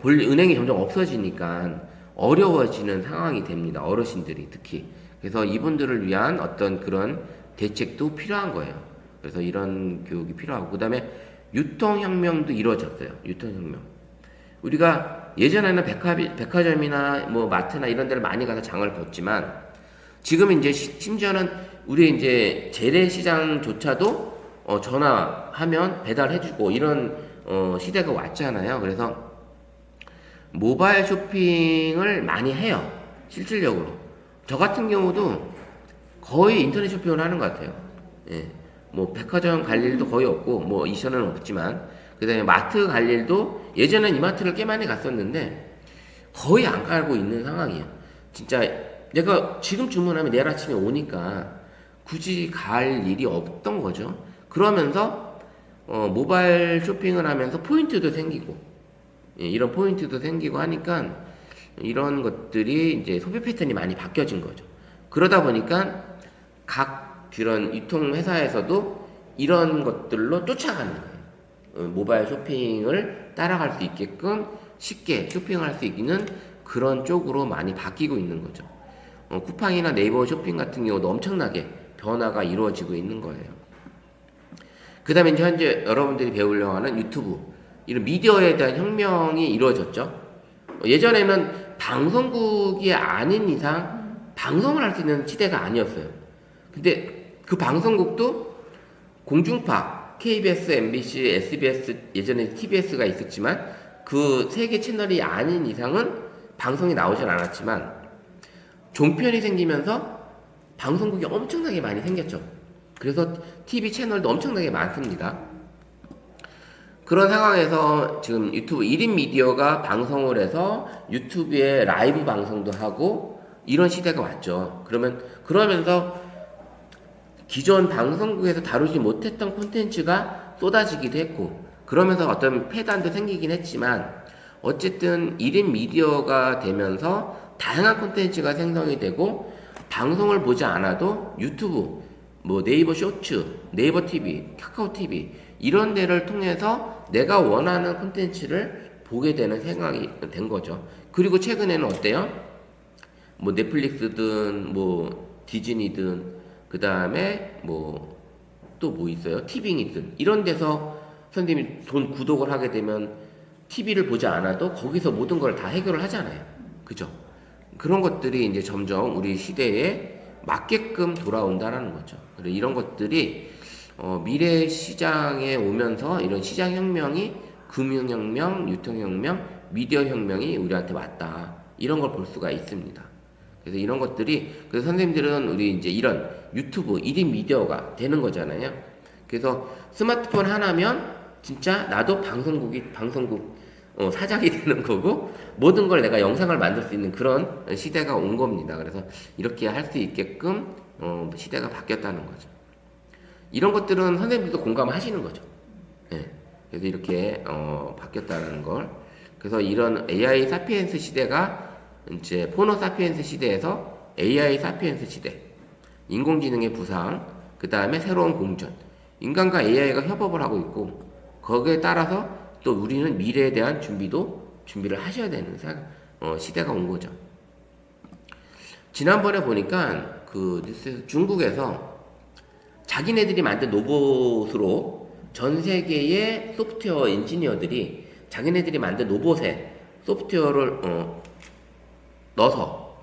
Speaker 1: 은행이 점점 없어지니까 어려워지는 상황이 됩니다. 어르신들이 특히. 그래서 이분들을 위한 어떤 그런 대책도 필요한 거예요. 그래서 이런 교육이 필요하고 그 다음에 유통혁명도 이루어졌어요. 유통혁명. 우리가 예전에는 백화점이나 뭐 마트나 이런 데를 많이 가서 장을 봤지만 지금 이제 심지어는 우리 이제 재래시장조차도 전화하면 배달해주고 이런 시대가 왔잖아요. 그래서 모바일 쇼핑을 많이 해요. 실질적으로. 저 같은 경우도 거의 인터넷 쇼핑을 하는 것 같아요. 예. 뭐 백화점 갈 일도 거의 없고 뭐 이션은 없지만 그 다음에 마트 갈 일도 예전엔 이마트를 꽤 많이 갔었는데 거의 안 가고 있는 상황이에요. 진짜 내가 지금 주문하면 내일 아침에 오니까 굳이 갈 일이 없던 거죠. 그러면서 모바일 쇼핑을 하면서 포인트도 생기고 예, 이런 포인트도 생기고 하니까 이런 것들이 이제 소비 패턴이 많이 바뀌어진 거죠. 그러다 보니까 각 그런 유통 회사에서도 이런 것들로 쫓아가는 거예요. 모바일 쇼핑을 따라갈 수 있게끔 쉽게 쇼핑할 수 있는 그런 쪽으로 많이 바뀌고 있는 거죠. 쿠팡이나 네이버 쇼핑 같은 경우도 엄청나게 변화가 이루어지고 있는 거예요. 그 다음에 이제 현재 여러분들이 배우려고 하는 유튜브, 이런 미디어에 대한 혁명이 이루어졌죠. 예전에는 방송국이 아닌 이상 방송을 할 수 있는 시대가 아니었어요. 근데 그 방송국도 공중파, KBS, MBC, SBS, 예전에 TBS가 있었지만 그 세 개 채널이 아닌 이상은 방송이 나오진 않았지만 종편이 생기면서 방송국이 엄청나게 많이 생겼죠. 그래서 TV 채널도 엄청나게 많습니다. 그런 상황에서 지금 유튜브 1인 미디어가 방송을 해서 유튜브에 라이브 방송도 하고 이런 시대가 왔죠. 그러면서 기존 방송국에서 다루지 못했던 콘텐츠가 쏟아지기도 했고 그러면서 어떤 폐단도 생기긴 했지만 어쨌든 1인 미디어가 되면서 다양한 콘텐츠가 생성이 되고 방송을 보지 않아도 유튜브, 뭐 네이버 쇼츠, 네이버 TV, 카카오 TV 이런 데를 통해서 내가 원하는 콘텐츠를 보게 되는 생각이 된 거죠. 그리고 최근에는 어때요? 뭐 넷플릭스든 뭐 디즈니든 그 다음에 뭐 또 뭐 있어요? 티빙이든 이런 데서 선생님이 구독을 하게 되면 TV를 보지 않아도 거기서 모든 걸 다 해결을 하잖아요. 그죠? 그런 것들이 이제 점점 우리 시대에 맞게끔 돌아온다는 거죠. 그래서 이런 것들이 미래 시장에 오면서 이런 시장 혁명이 금융혁명, 유통혁명, 미디어 혁명이 우리한테 왔다. 이런 걸 볼 수가 있습니다. 그래서 이런 것들이 그래서 선생님들은 우리 이제 이런 유튜브 1인 미디어가 되는 거잖아요. 그래서 스마트폰 하나면 진짜 나도 방송국 사장이 되는 거고 모든 걸 내가 영상을 만들 수 있는 그런 시대가 온 겁니다. 그래서 이렇게 할 수 있게끔 시대가 바뀌었다는 거죠. 이런 것들은 선생님들도 공감하시는 거죠. 네. 그래서 이렇게 바뀌었다는 걸. 그래서 이런 AI 사피엔스 시대가 이제 포노 사피엔스 시대에서 AI 사피엔스 시대. 인공지능의 부상, 그 다음에 새로운 공전. 인간과 AI가 협업을 하고 있고 거기에 따라서 또 우리는 미래에 대한 준비를 하셔야 되는 시대가 온 거죠. 지난번에 보니까 그 뉴스에서 중국에서 자기네들이 만든 로봇으로 전 세계의 소프트웨어 엔지니어들이 자기네들이 만든 로봇에 소프트웨어를 넣어서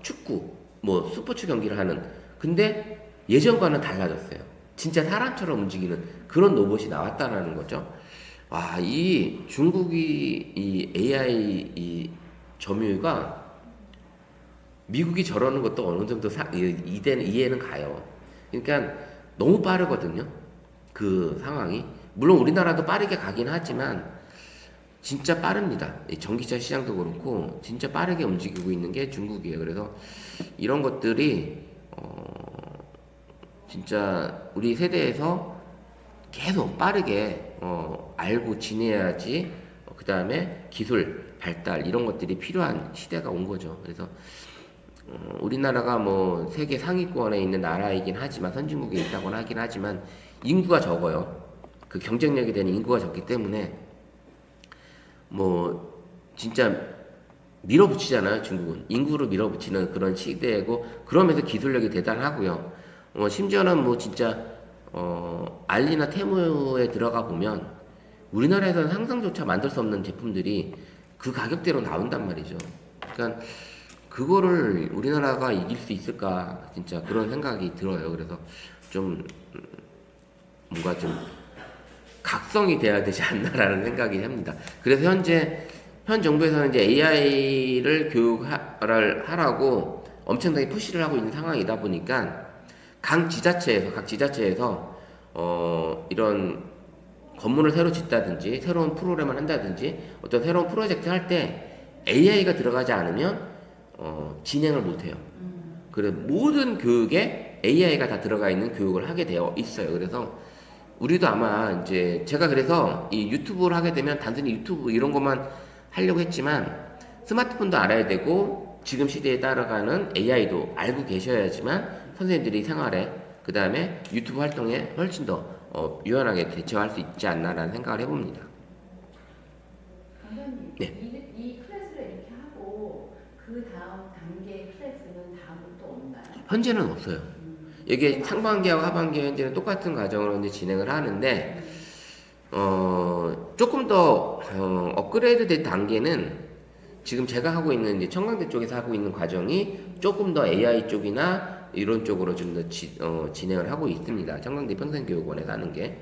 Speaker 1: 축구, 뭐 스포츠 경기를 하는. 근데 예전과는 달라졌어요. 진짜 사람처럼 움직이는 그런 로봇이 나왔다라는 거죠. 와, 이 중국이 이 AI 이 점유율가 미국이 저러는 것도 어느 정도 이해는 가요. 그러니까 너무 빠르거든요. 그 상황이. 물론 우리나라도 빠르게 가긴 하지만 진짜 빠릅니다. 이 전기차 시장도 그렇고 진짜 빠르게 움직이고 있는 게 중국이에요. 그래서 이런 것들이 진짜 우리 세대에서 계속 빠르게 알고 지내야지 그 다음에 기술 발달 이런 것들이 필요한 시대가 온 거죠. 그래서 우리나라가 뭐 세계 상위권에 있는 나라이긴 하지만 선진국에 있다고는 하긴 하지만 인구가 적어요. 그 경쟁력에 대한 인구가 적기 때문에 뭐 진짜 밀어붙이잖아요. 중국은 인구로 밀어붙이는 그런 시대고 그러면서 기술력이 대단하고요. 심지어는 뭐 진짜 알리나 테무에 들어가 보면 우리나라에서는 상상조차 만들 수 없는 제품들이 그 가격대로 나온단 말이죠. 그러니까 그거를 우리나라가 이길 수 있을까 진짜 그런 생각이 들어요. 그래서 좀 뭔가 좀 각성이 돼야 되지 않나라는 생각이 합니다. 그래서 현 정부에서는 이제 AI를 교육을 하라고 엄청나게 푸시를 하고 있는 상황이다 보니까 각 지자체에서 이런 건물을 새로 짓다든지 새로운 프로그램을 한다든지 어떤 새로운 프로젝트 할 때 AI가 들어가지 않으면 진행을 못해요. 그래 모든 교육에 AI가 다 들어가 있는 교육을 하게 되어 있어요. 그래서 우리도 아마 이제 제가 그래서 이 유튜브를 하게 되면 단순히 유튜브 이런 것만 하려고 했지만 스마트폰도 알아야 되고 지금 시대에 따라가는 AI도 알고 계셔야지만 선생님들이 생활에 그 다음에 유튜브 활동에 훨씬 더 유연하게 대처할 수 있지 않나라는 생각을 해봅니다.
Speaker 4: 강사님,
Speaker 1: 네.
Speaker 4: 이 클래스를 이렇게 하고 그 다음 단계 클래스는 다음으로 또 없나요?
Speaker 1: 현재는 없어요. 이게 상반기하고 하반기 현재는 똑같은 과정으로 이제 진행을 하는데 조금 더 업그레이드 된 단계는 지금 제가 하고 있는 이제 청강대 쪽에서 하고 있는 과정이 조금 더 AI 쪽이나 이런 쪽으로 좀 더 진행을 하고 있습니다. 청강대 평생교육원에서 하는 게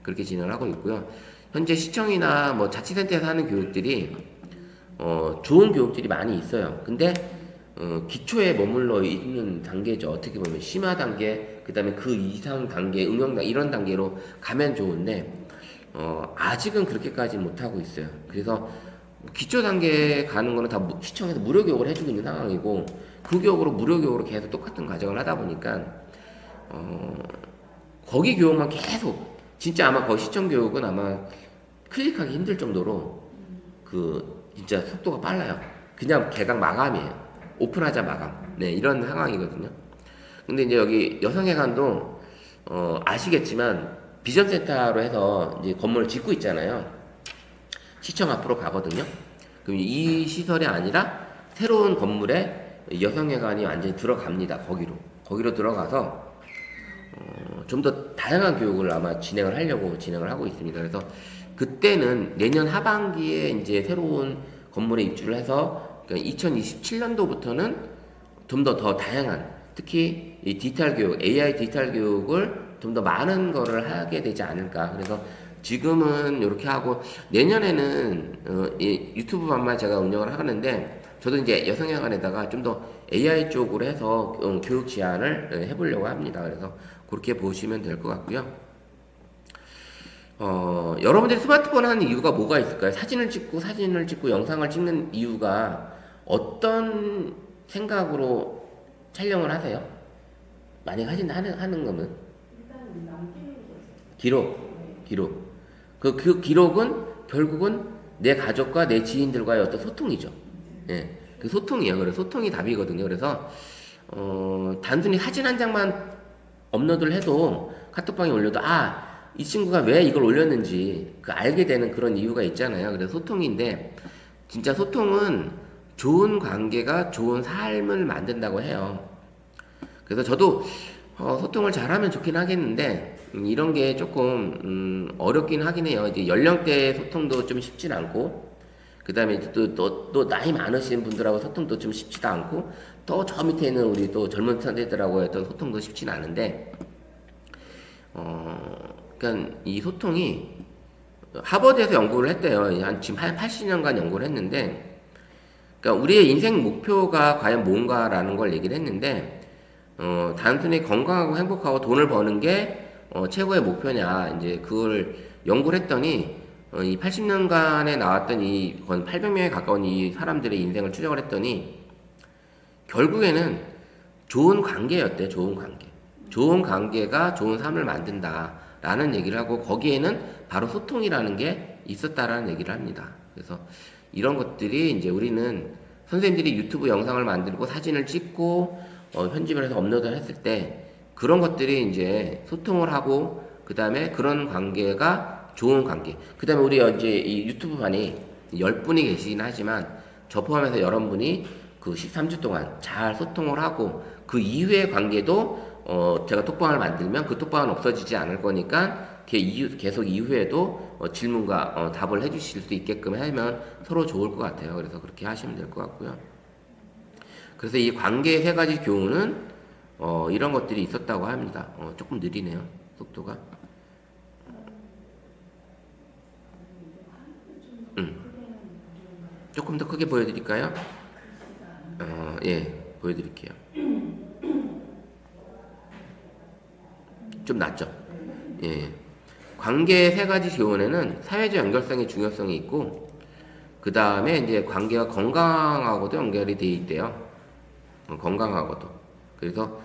Speaker 1: 그렇게 진행을 하고 있고요. 현재 시청이나 뭐 자치센터에서 하는 교육들이 좋은 교육들이 많이 있어요. 근데 기초에 머물러 있는 단계죠. 어떻게 보면 심화 단계, 그 다음에 그 이상 단계, 응용 단계 이런 단계로 가면 좋은데 아직은 그렇게까지 못 하고 있어요. 그래서 기초 단계에 가는 거는 다 시청에서 무료 교육을 해주고 있는 상황이고 그 교육으로 무료 교육으로 계속 똑같은 과정을 하다 보니까 거기 교육만 계속 진짜 아마 거기 시청 교육은 아마 클릭하기 힘들 정도로 그 진짜 속도가 빨라요. 그냥 개강 마감이에요. 오픈하자 마감. 네, 이런 상황이거든요. 근데 이제 여기 여성회관도 아시겠지만 비전센터로 해서 이제 건물을 짓고 있잖아요. 시청 앞으로 가거든요. 그럼 이 시설이 아니라 새로운 건물에 여성회관이 완전히 들어갑니다. 거기로 들어가서 좀 더 다양한 교육을 아마 진행을 하고 있습니다. 그래서 그때는 내년 하반기에 이제 새로운 건물에 입주를 해서 그러니까 2027년도부터는 좀 더 다양한 특히 이 디지털 교육, AI 디지털 교육을 좀 더 많은 거를 하게 되지 않을까. 그래서 지금은 이렇게 하고 내년에는 이 유튜브만만 제가 운영을 하는데 저도 이제 여성회관에다가 좀 더 AI 쪽으로 해서 교육 제안을 해보려고 합니다. 그래서 그렇게 보시면 될 것 같고요. 여러분들이 스마트폰 하는 이유가 뭐가 있을까요? 사진을 찍고 영상을 찍는 이유가 어떤 생각으로 촬영을 하세요? 만약 하는 거면
Speaker 4: 일단 남기는 거죠.
Speaker 1: 기록. 그 기록은 결국은 내 가족과 내 지인들과의 어떤 소통이죠. 예, 그 소통이에요. 그래서 소통이 답이거든요. 그래서 단순히 사진 한 장만 업로드를 해도 카톡방에 올려도 이 친구가 왜 이걸 올렸는지 알게 되는 그런 이유가 있잖아요. 그래서 소통인데 진짜 소통은 좋은 관계가 좋은 삶을 만든다고 해요. 그래서 저도 소통을 잘하면 좋긴 하겠는데 이런 게 조금 어렵긴 하긴 해요. 이제 연령대 소통도 좀 쉽진 않고 그 다음에 또 나이 많으신 분들하고 소통도 좀 쉽지도 않고 또 저 밑에 있는 우리 또 젊은 세대들하고 했던 소통도 쉽진 않은데 그러니까 이 소통이 하버드에서 연구를 했대요. 지금 한 80년간 연구를 했는데 그러니까 우리의 인생 목표가 과연 뭔가라는 걸 얘기를 했는데 단순히 건강하고 행복하고 돈을 버는 게 최고의 목표냐 이제 그걸 연구를 했더니 이 80년간에 나왔던 이 건 800명에 가까운 이 사람들의 인생을 추적을 했더니 결국에는 좋은 관계였대. 좋은 관계. 좋은 관계가 좋은 삶을 만든다라는 얘기를 하고 거기에는 바로 소통이라는 게 있었다라는 얘기를 합니다. 그래서 이런 것들이 이제 우리는 선생님들이 유튜브 영상을 만들고 사진을 찍고 편집을 해서 업로드를 했을 때 그런 것들이 이제 소통을 하고 그 다음에 그런 관계가 좋은 관계. 그 다음에 우리 이제 이 유튜브반이 10분이 계시긴 하지만 저 포함해서 여러분이 그 13주 동안 잘 소통을 하고 그 이후의 관계도 제가 톡방을 만들면 그 톡방은 없어지지 않을 거니까 계속 이후에도 질문과 답을 해주실 수 있게끔 하면 서로 좋을 것 같아요. 그래서 그렇게 하시면 될 것 같고요. 그래서 이 관계의 세 가지 교훈은 이런 것들이 있었다고 합니다. 조금 느리네요. 속도가. 조금 더 크게 보여드릴까요? 예, 보여드릴게요. 좀 낫죠? 예. 관계의 세 가지 교훈에는 사회적 연결성의 중요성이 있고, 그 다음에 이제 관계가 건강하고도 연결이 되어 있대요. 건강하고도. 그래서,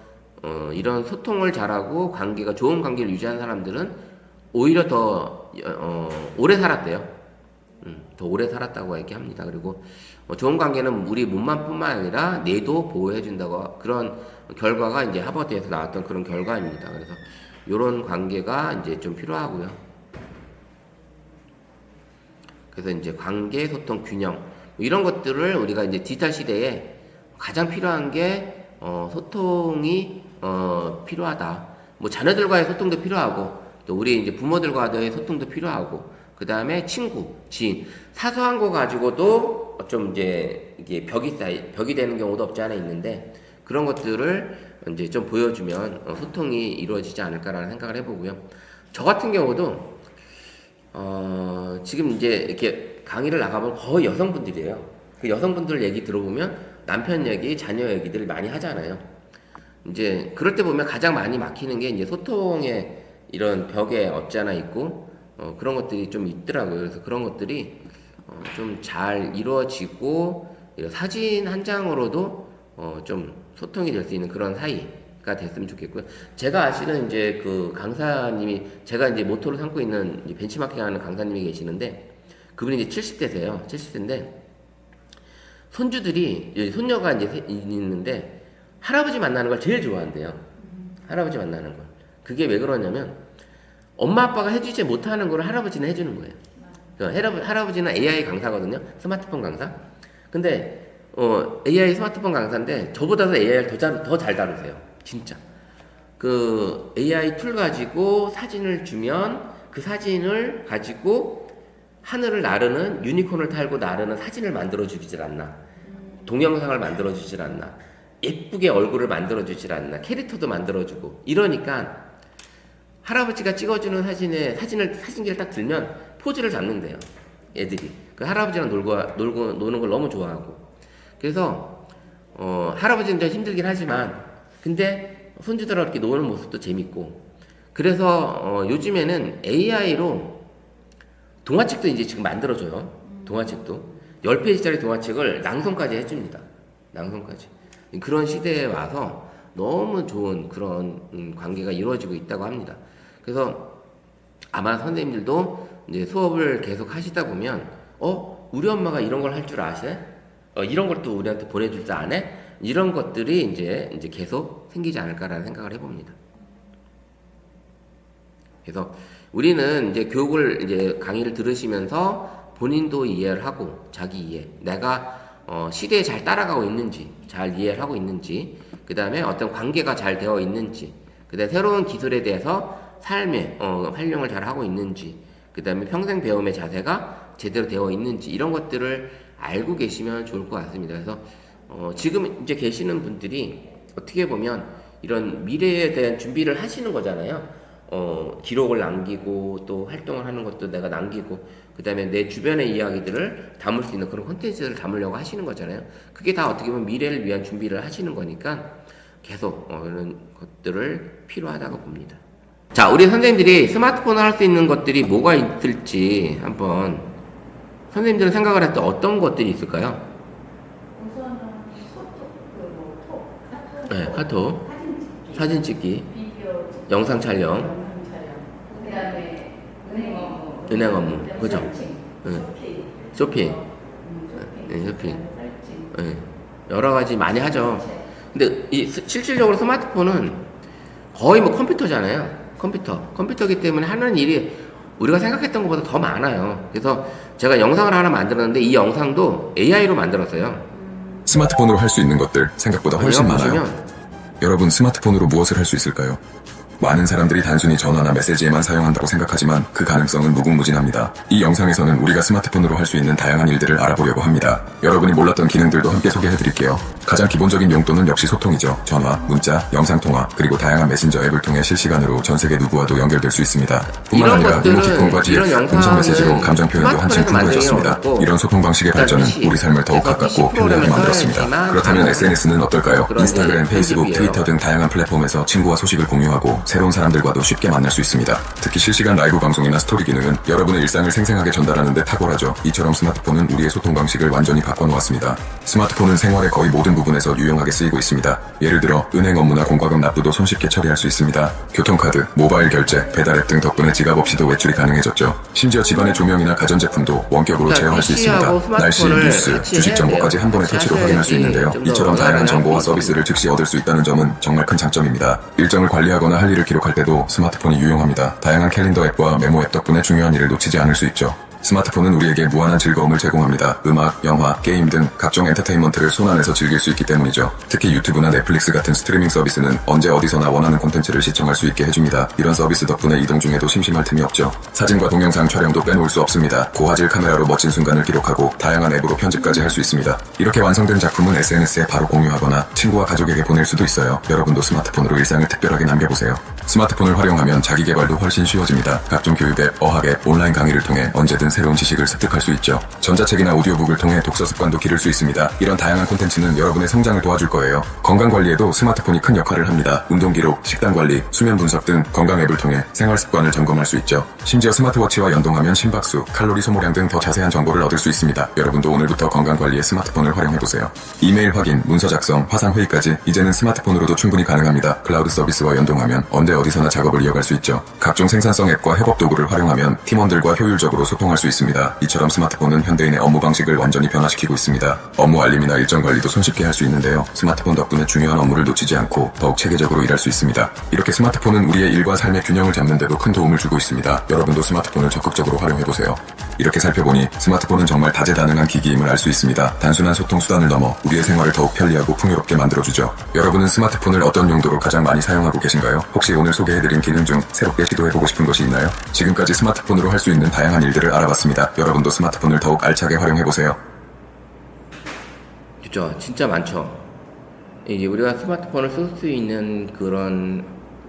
Speaker 1: 이런 소통을 잘하고 관계가 좋은 관계를 유지한 사람들은 오히려 더, 오래 살았대요. 더 오래 살았다고 얘기합니다. 그리고 좋은 관계는 우리 몸만 뿐만 아니라 뇌도 보호해준다고 그런 결과가 이제 하버드에서 나왔던 그런 결과입니다. 그래서 이런 관계가 이제 좀 필요하고요. 그래서 이제 관계, 소통, 균형 이런 것들을 우리가 이제 디지털 시대에 가장 필요한 게 소통이 필요하다. 뭐 자녀들과의 소통도 필요하고 또 우리 이제 부모들과의 소통도 필요하고. 그 다음에 친구, 지인, 사소한 거 가지고도 좀 이제 이게 벽이 되는 경우도 없지 않아 있는데 그런 것들을 이제 좀 보여주면 소통이 이루어지지 않을까라는 생각을 해보고요. 저 같은 경우도 지금 이제 이렇게 강의를 나가보면 거의 여성분들이에요. 그 여성분들 얘기 들어보면 남편 얘기, 자녀 얘기들 많이 하잖아요. 이제 그럴 때 보면 가장 많이 막히는 게 이제 소통의 이런 벽에 없지 않아 있고 그런 것들이 좀 있더라고요. 그래서 그런 것들이 좀 잘 이루어지고 사진 한 장으로도 좀 소통이 될 수 있는 그런 사이가 됐으면 좋겠고요. 제가 아시는 이제 그 강사님이 제가 이제 모토로 삼고 있는 이제 벤치마킹하는 강사님이 계시는데 그분이 이제 70대세요. 70대인데 손주들이 손녀가 이제 있는데 할아버지 만나는 걸 제일 좋아한대요. 할아버지 만나는 걸. 그게 왜 그러냐면 엄마 아빠가 해주지 못하는 걸 할아버지는 해주는 거예요. 할아버지는 AI 강사거든요. 스마트폰 강사. 근데 AI 스마트폰 강사인데 저보다도 AI를 더 잘 다루세요. 진짜. 그 AI 툴 가지고 사진을 주면 그 사진을 가지고 하늘을 나르는 유니콘을 타고 나르는 사진을 만들어 주질 않나. 동영상을 만들어 주질 않나. 예쁘게 얼굴을 만들어 주질 않나. 캐릭터도 만들어 주고. 이러니까 할아버지가 찍어주는 사진기를 딱 들면 포즈를 잡는데요. 애들이. 그 할아버지랑 노는 걸 너무 좋아하고. 그래서, 할아버지는 좀 힘들긴 하지만, 근데 손주들하고 이렇게 노는 모습도 재밌고. 그래서, 요즘에는 AI로 동화책도 이제 지금 만들어줘요. 동화책도. 10페이지짜리 동화책을 낭송까지 해줍니다. 낭송까지. 그런 시대에 와서 너무 좋은 그런 관계가 이루어지고 있다고 합니다. 그래서 아마 선생님들도 이제 수업을 계속 하시다 보면 우리 엄마가 이런 걸 할 줄 아세? 이런 걸 또 우리한테 보내줄 줄 아네? 이런 것들이 이제 계속 생기지 않을까라는 생각을 해봅니다. 그래서 우리는 이제 교육을 이제 강의를 들으시면서 본인도 이해를 하고 자기 이해, 내가 시대에 잘 따라가고 있는지, 잘 이해를 하고 있는지, 그 다음에 어떤 관계가 잘 되어 있는지, 그 다음에 새로운 기술에 대해서 삶에 활용을 잘 하고 있는지, 그 다음에 평생 배움의 자세가 제대로 되어 있는지, 이런 것들을 알고 계시면 좋을 것 같습니다. 그래서 지금 이제 계시는 분들이 어떻게 보면 이런 미래에 대한 준비를 하시는 거잖아요. 기록을 남기고 또 활동을 하는 것도 내가 남기고, 그 다음에 내 주변의 이야기들을 담을 수 있는 그런 콘텐츠를 담으려고 하시는 거잖아요. 그게 다 어떻게 보면 미래를 위한 준비를 하시는 거니까 계속 이런 것들을 필요하다고 봅니다. 자, 우리 선생님들이 스마트폰을 할 수 있는 것들이 뭐가 있을지 한번 선생님들은 생각을 할 때 어떤 것들이 있을까요?
Speaker 4: 우선은 카톡,
Speaker 1: 네, 카톡, 사진 찍기,
Speaker 4: 비디오,
Speaker 1: 영상 촬영,
Speaker 4: 그다음에 은행 업무,
Speaker 1: 은행 업무, 그죠?
Speaker 4: 쇼핑,
Speaker 1: 쇼핑, 네, 쇼핑, 네, 여러 가지 많이 하죠. 근데 실질적으로 스마트폰은 거의 뭐 컴퓨터잖아요. 컴퓨터이기 때문에 하는 일이 우리가 생각했던 것보다 더 많아요. 그래서 제가 영상을 하나 만들었는데 이 영상도 AI로 만들었어요.
Speaker 5: 스마트폰으로 할 수 있는 것들 생각보다 훨씬 많아요.
Speaker 1: 보시면
Speaker 5: 여러분 스마트폰으로 무엇을 할 수 있을까요? 많은 사람들이 단순히 전화나 메시지에만 사용한다고 생각하지만 그 가능성은 무궁무진합니다. 이 영상에서는 우리가 스마트폰으로 할 수 있는 다양한 일들을 알아보려고 합니다. 여러분이 몰랐던 기능들도 함께 소개해드릴게요. 가장 기본적인 용도는 역시 소통이죠. 전화, 문자, 영상통화, 그리고 다양한 메신저 앱을 통해 실시간으로 전 세계 누구와도 연결될 수 있습니다. 뿐만
Speaker 1: 이런
Speaker 5: 아니라
Speaker 1: 것들은,
Speaker 5: 이모티콘과
Speaker 1: 이런
Speaker 5: GIF,
Speaker 1: 영상은
Speaker 5: 음성 메시지로 감정 표현도 한층
Speaker 1: 스마트폰에서
Speaker 5: 풍부해졌습니다.
Speaker 1: 만들기
Speaker 5: 이런 소통 방식의
Speaker 1: 일단
Speaker 5: 발전은
Speaker 1: PC,
Speaker 5: 우리 삶을 더욱
Speaker 1: 그래서
Speaker 5: 가깝고
Speaker 1: PC
Speaker 5: 편리하게
Speaker 1: 프로그램을
Speaker 5: 만들었습니다.
Speaker 1: 써야지만
Speaker 5: 그렇다면
Speaker 1: 가능한
Speaker 5: SNS는 어떨까요?
Speaker 1: 그런
Speaker 5: 인스타그램,
Speaker 1: 이제
Speaker 5: 페이스북,
Speaker 1: 편집이에요.
Speaker 5: 트위터 등 다양한 플랫폼에서 친구와 소식을 공유하고 새로운 사람들과도 쉽게 만날 수 있습니다. 특히 실시간 라이브 방송이나 스토리 기능은 여러분의 일상을 생생하게 전달하는 데 탁월하죠. 이처럼 스마트폰은 우리의 소통 방식을 완전히 바꿔놓았습니다. 스마트폰은 생활의 거의 모든 부분에서 유용하게 쓰이고 있습니다. 예를 들어 은행 업무나 공과금 납부도 손쉽게 처리할 수 있습니다. 교통카드, 모바일 결제, 배달앱 등 덕분에 지갑 없이도 외출이 가능해졌죠. 심지어 집안의 조명이나 가전제품도 원격으로
Speaker 1: 그러니까
Speaker 5: 제어할 수
Speaker 1: PC하고
Speaker 5: 있습니다. 날씨,
Speaker 1: 스마트폰을
Speaker 5: 뉴스,
Speaker 1: 같이
Speaker 5: 주식
Speaker 1: 해야
Speaker 5: 정보까지
Speaker 1: 돼요.
Speaker 5: 한 번에
Speaker 1: 같이
Speaker 5: 터치로
Speaker 1: 하셔야지
Speaker 5: 확인할 수 있는데요.
Speaker 1: 좀더
Speaker 5: 이처럼 다양한
Speaker 1: 원활한
Speaker 5: 정보와
Speaker 1: 할수
Speaker 5: 서비스를 즉시 얻을 수 있다는 점은 정말 큰 장점입니다. 일정을 관리하거나 할 일을 기록할 때도 스마트폰이 유용합니다. 다양한 캘린더 앱과 메모 앱 덕분에 중요한 일을 놓치지 않을 수 있죠. 스마트폰은 우리에게 무한한 즐거움을 제공합니다. 음악, 영화, 게임 등 각종 엔터테인먼트를 손안에서 즐길 수 있기 때문이죠. 특히 유튜브나 넷플릭스 같은 스트리밍 서비스는 언제 어디서나 원하는 콘텐츠를 시청할 수 있게 해줍니다. 이런 서비스 덕분에 이동 중에도 심심할 틈이 없죠. 사진과 동영상 촬영도 빼놓을 수 없습니다. 고화질 카메라로 멋진 순간을 기록하고 다양한 앱으로 편집까지 할 수 있습니다. 이렇게 완성된 작품은 SNS에 바로 공유하거나 친구와 가족에게 보낼 수도 있어요. 여러분도 스마트폰으로 일상을 특별하게 남겨보세요. 스마트폰을 활용하면 자기 개발도 훨씬 쉬워집니다. 각종 교육 앱, 어학 앱, 온라인 강의를 통해 언제든 새로운 지식을 습득할 수 있죠. 전자책이나 오디오북을 통해 독서 습관도 기를 수 있습니다. 이런 다양한 콘텐츠는 여러분의 성장을 도와줄 거예요. 건강관리에도 스마트폰이 큰 역할을 합니다. 운동기록, 식단관리, 수면 분석 등 건강 앱을 통해 생활 습관을 점검할 수 있죠. 심지어 스마트워치와 연동하면 심박수, 칼로리 소모량 등 더 자세한 정보를 얻을 수 있습니다. 여러분도 오늘부터 건강관리에 스마트폰을 활용해보세요. 이메일 확인, 문서 작성, 화상회의까지 이제는 스마트폰으로도 충분히 가능합니다. 클라우드 서비스와 연동하면 언제 어디서나 작업을 이어갈 수 있죠. 각종 생산성 앱과 협업 도구를 활용하면 팀원들과 효율적으로 소통할 수 있습니다. 이처럼 스마트폰은 현대인의 업무 방식을 완전히 변화시키고 있습니다. 업무 알림이나 일정 관리도 손쉽게 할 수 있는데요. 스마트폰 덕분에 중요한 업무를 놓치지 않고 더욱 체계적으로 일할 수 있습니다. 이렇게 스마트폰은 우리의 일과 삶의 균형을 잡는데도 큰 도움을 주고 있습니다. 여러분도 스마트폰을 적극적으로 활용해보세요. 이렇게 살펴보니 스마트폰은 정말 다재다능한 기기임을 알 수 있습니다. 단순한 소통 수단을 넘어 우리의 생활을 더욱 편리하고 풍요롭게 만들어주죠. 여러분은 스마트폰을 어떤 용도로 가장 많이 사용하고 계신가요? 혹시 오늘 소개해드린 기능 중 새롭게 시도해보고 싶은 것이 있나요? 지금까지 스마트폰으로 할 수 있는 다양한 일들을 알아봤습니다. 여러분도 스마트폰을 더욱 알차게 활용해보세요.
Speaker 1: 그죠? 진짜 많죠. 이제 우리가 스마트폰을 쓸 수 있는 그런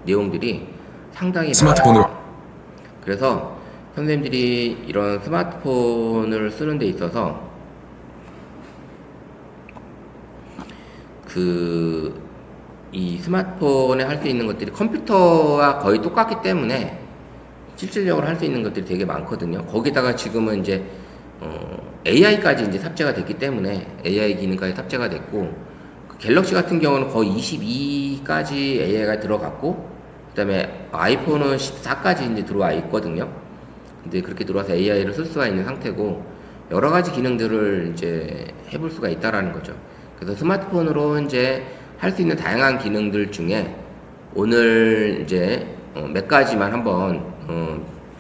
Speaker 1: 내용들이 상당히
Speaker 5: 스마트폰으로
Speaker 1: 많아요. 그래서 선생님들이 이런 스마트폰을 쓰는 데 있어서 이 스마트폰에 할 수 있는 것들이 컴퓨터와 거의 똑같기 때문에 실질적으로 할 수 있는 것들이 되게 많거든요. 거기다가 지금은 이제 AI까지 이제 탑재가 됐기 때문에 AI 기능까지 탑재가 됐고, 그 갤럭시 같은 경우는 거의 22까지 AI가 들어갔고, 그다음에 아이폰은 14까지 이제 들어와 있거든요. 근데 그렇게 들어와서 AI를 쓸 수가 있는 상태고, 여러 가지 기능들을 이제 해볼 수가 있다라는 거죠. 그래서 스마트폰으로 현재 할 수 있는 다양한 기능들 중에 오늘 이제 몇 가지만 한번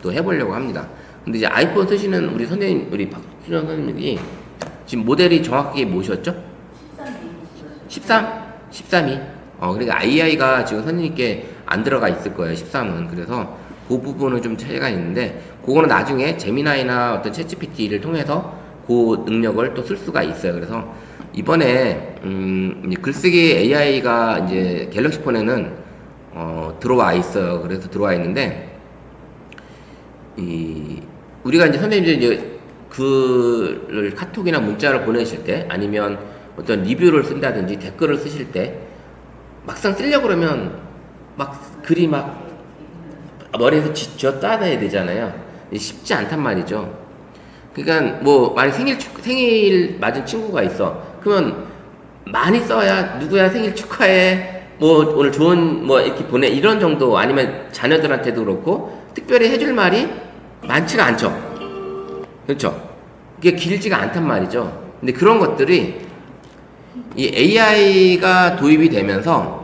Speaker 1: 또 해보려고 합니다. 근데 이제 아이폰 쓰시는 우리 선생님, 우리 박수정 선생님이 지금 모델이 정확하게 뭐셨죠? 13? 13이? 그러니까 II가 지금 선생님께 안 들어가 있을 거예요, 13은. 그래서 그 부분은 좀 차이가 있는데, 그거는 나중에 제미나이나 어떤 챗GPT를 통해서 그 능력을 또 쓸 수가 있어요. 그래서 이번에, 이제 글쓰기 AI가 이제 갤럭시 폰에는, 들어와 있어요. 그래서 들어와 있는데, 우리가 이제 선생님들 이제 글을 카톡이나 문자를 보내실 때, 아니면 어떤 리뷰를 쓴다든지 댓글을 쓰실 때, 막상 쓰려고 그러면 막 글이 막 머리에서 쥐어 짜내야 되잖아요. 쉽지 않단 말이죠. 그러니까 뭐 만약 생일 맞은 친구가 있어. 그러면 많이 써야 누구야 생일 축하해. 뭐 오늘 좋은 뭐 이렇게 보내 이런 정도, 아니면 자녀들한테도 그렇고 특별히 해줄 말이 많지가 않죠. 그렇죠. 이게 길지가 않단 말이죠. 근데 그런 것들이 이 AI가 도입이 되면서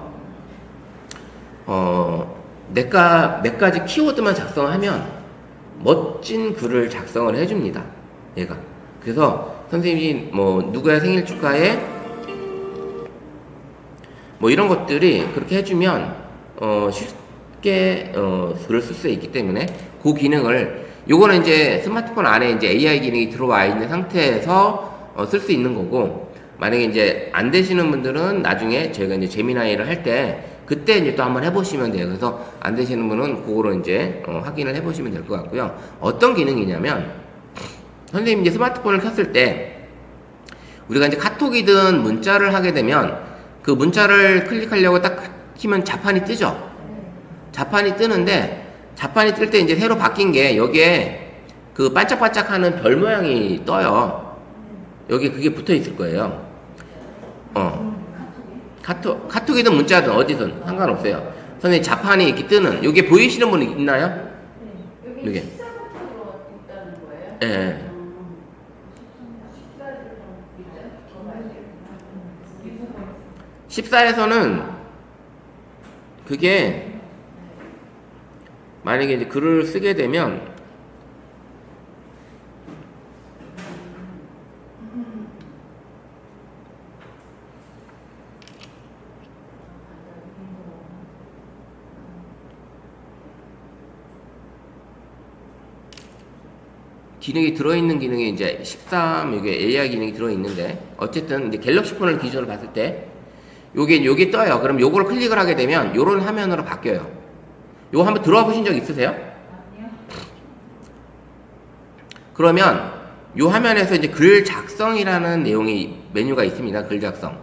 Speaker 1: 몇 가지 키워드만 작성하면 멋진 글을 작성을 해줍니다. 얘가. 그래서 선생님이 뭐 누구야 생일 축하해 뭐 이런 것들이 그렇게 해주면 쉽게 글을 쓸 수 있기 때문에 그 기능을, 요거는 이제 스마트폰 안에 이제 AI 기능이 들어와 있는 상태에서 쓸 수 있는 거고, 만약에 이제 안 되시는 분들은 나중에 저희가 이제 제미나이를 할 때 그때 이제 또 한번 해보시면 돼요. 그래서 안 되시는 분은 그거로 이제 확인을 해보시면 될 것 같고요. 어떤 기능이냐면, 선생님 이제 스마트폰을 켰을 때 우리가 이제 카톡이든 문자를 하게 되면 그 문자를 클릭하려고 딱 키면 자판이 뜨죠. 자판이 뜨는데, 자판이 뜰 때 이제 새로 바뀐 게 여기에 그 반짝반짝하는 별 모양이 떠요. 여기 그게 붙어 있을 거예요. 카톡이든 문자든 어디든 상관없어요. 선생님 자판이 이렇게 뜨는, 여기 보이시는 분 있나요?
Speaker 4: 여기
Speaker 1: 여기.
Speaker 4: 14부터로 있다는 거예요?
Speaker 1: 예. 네. 14에서는 그게 만약에 이제 글을 쓰게 되면 기능이 들어있는 기능이 이제 13, 이게 AI 기능이 들어있는데, 어쨌든 이제 갤럭시 폰을 기준으로 봤을 때 요게 떠요. 그럼 요걸 클릭을 하게 되면 요런 화면으로 바뀌어요. 요거 한번 들어와 보신 적 있으세요?
Speaker 2: 아니요.
Speaker 1: 그러면 요 화면에서 이제 글 작성이라는 내용이 메뉴가 있습니다. 글 작성.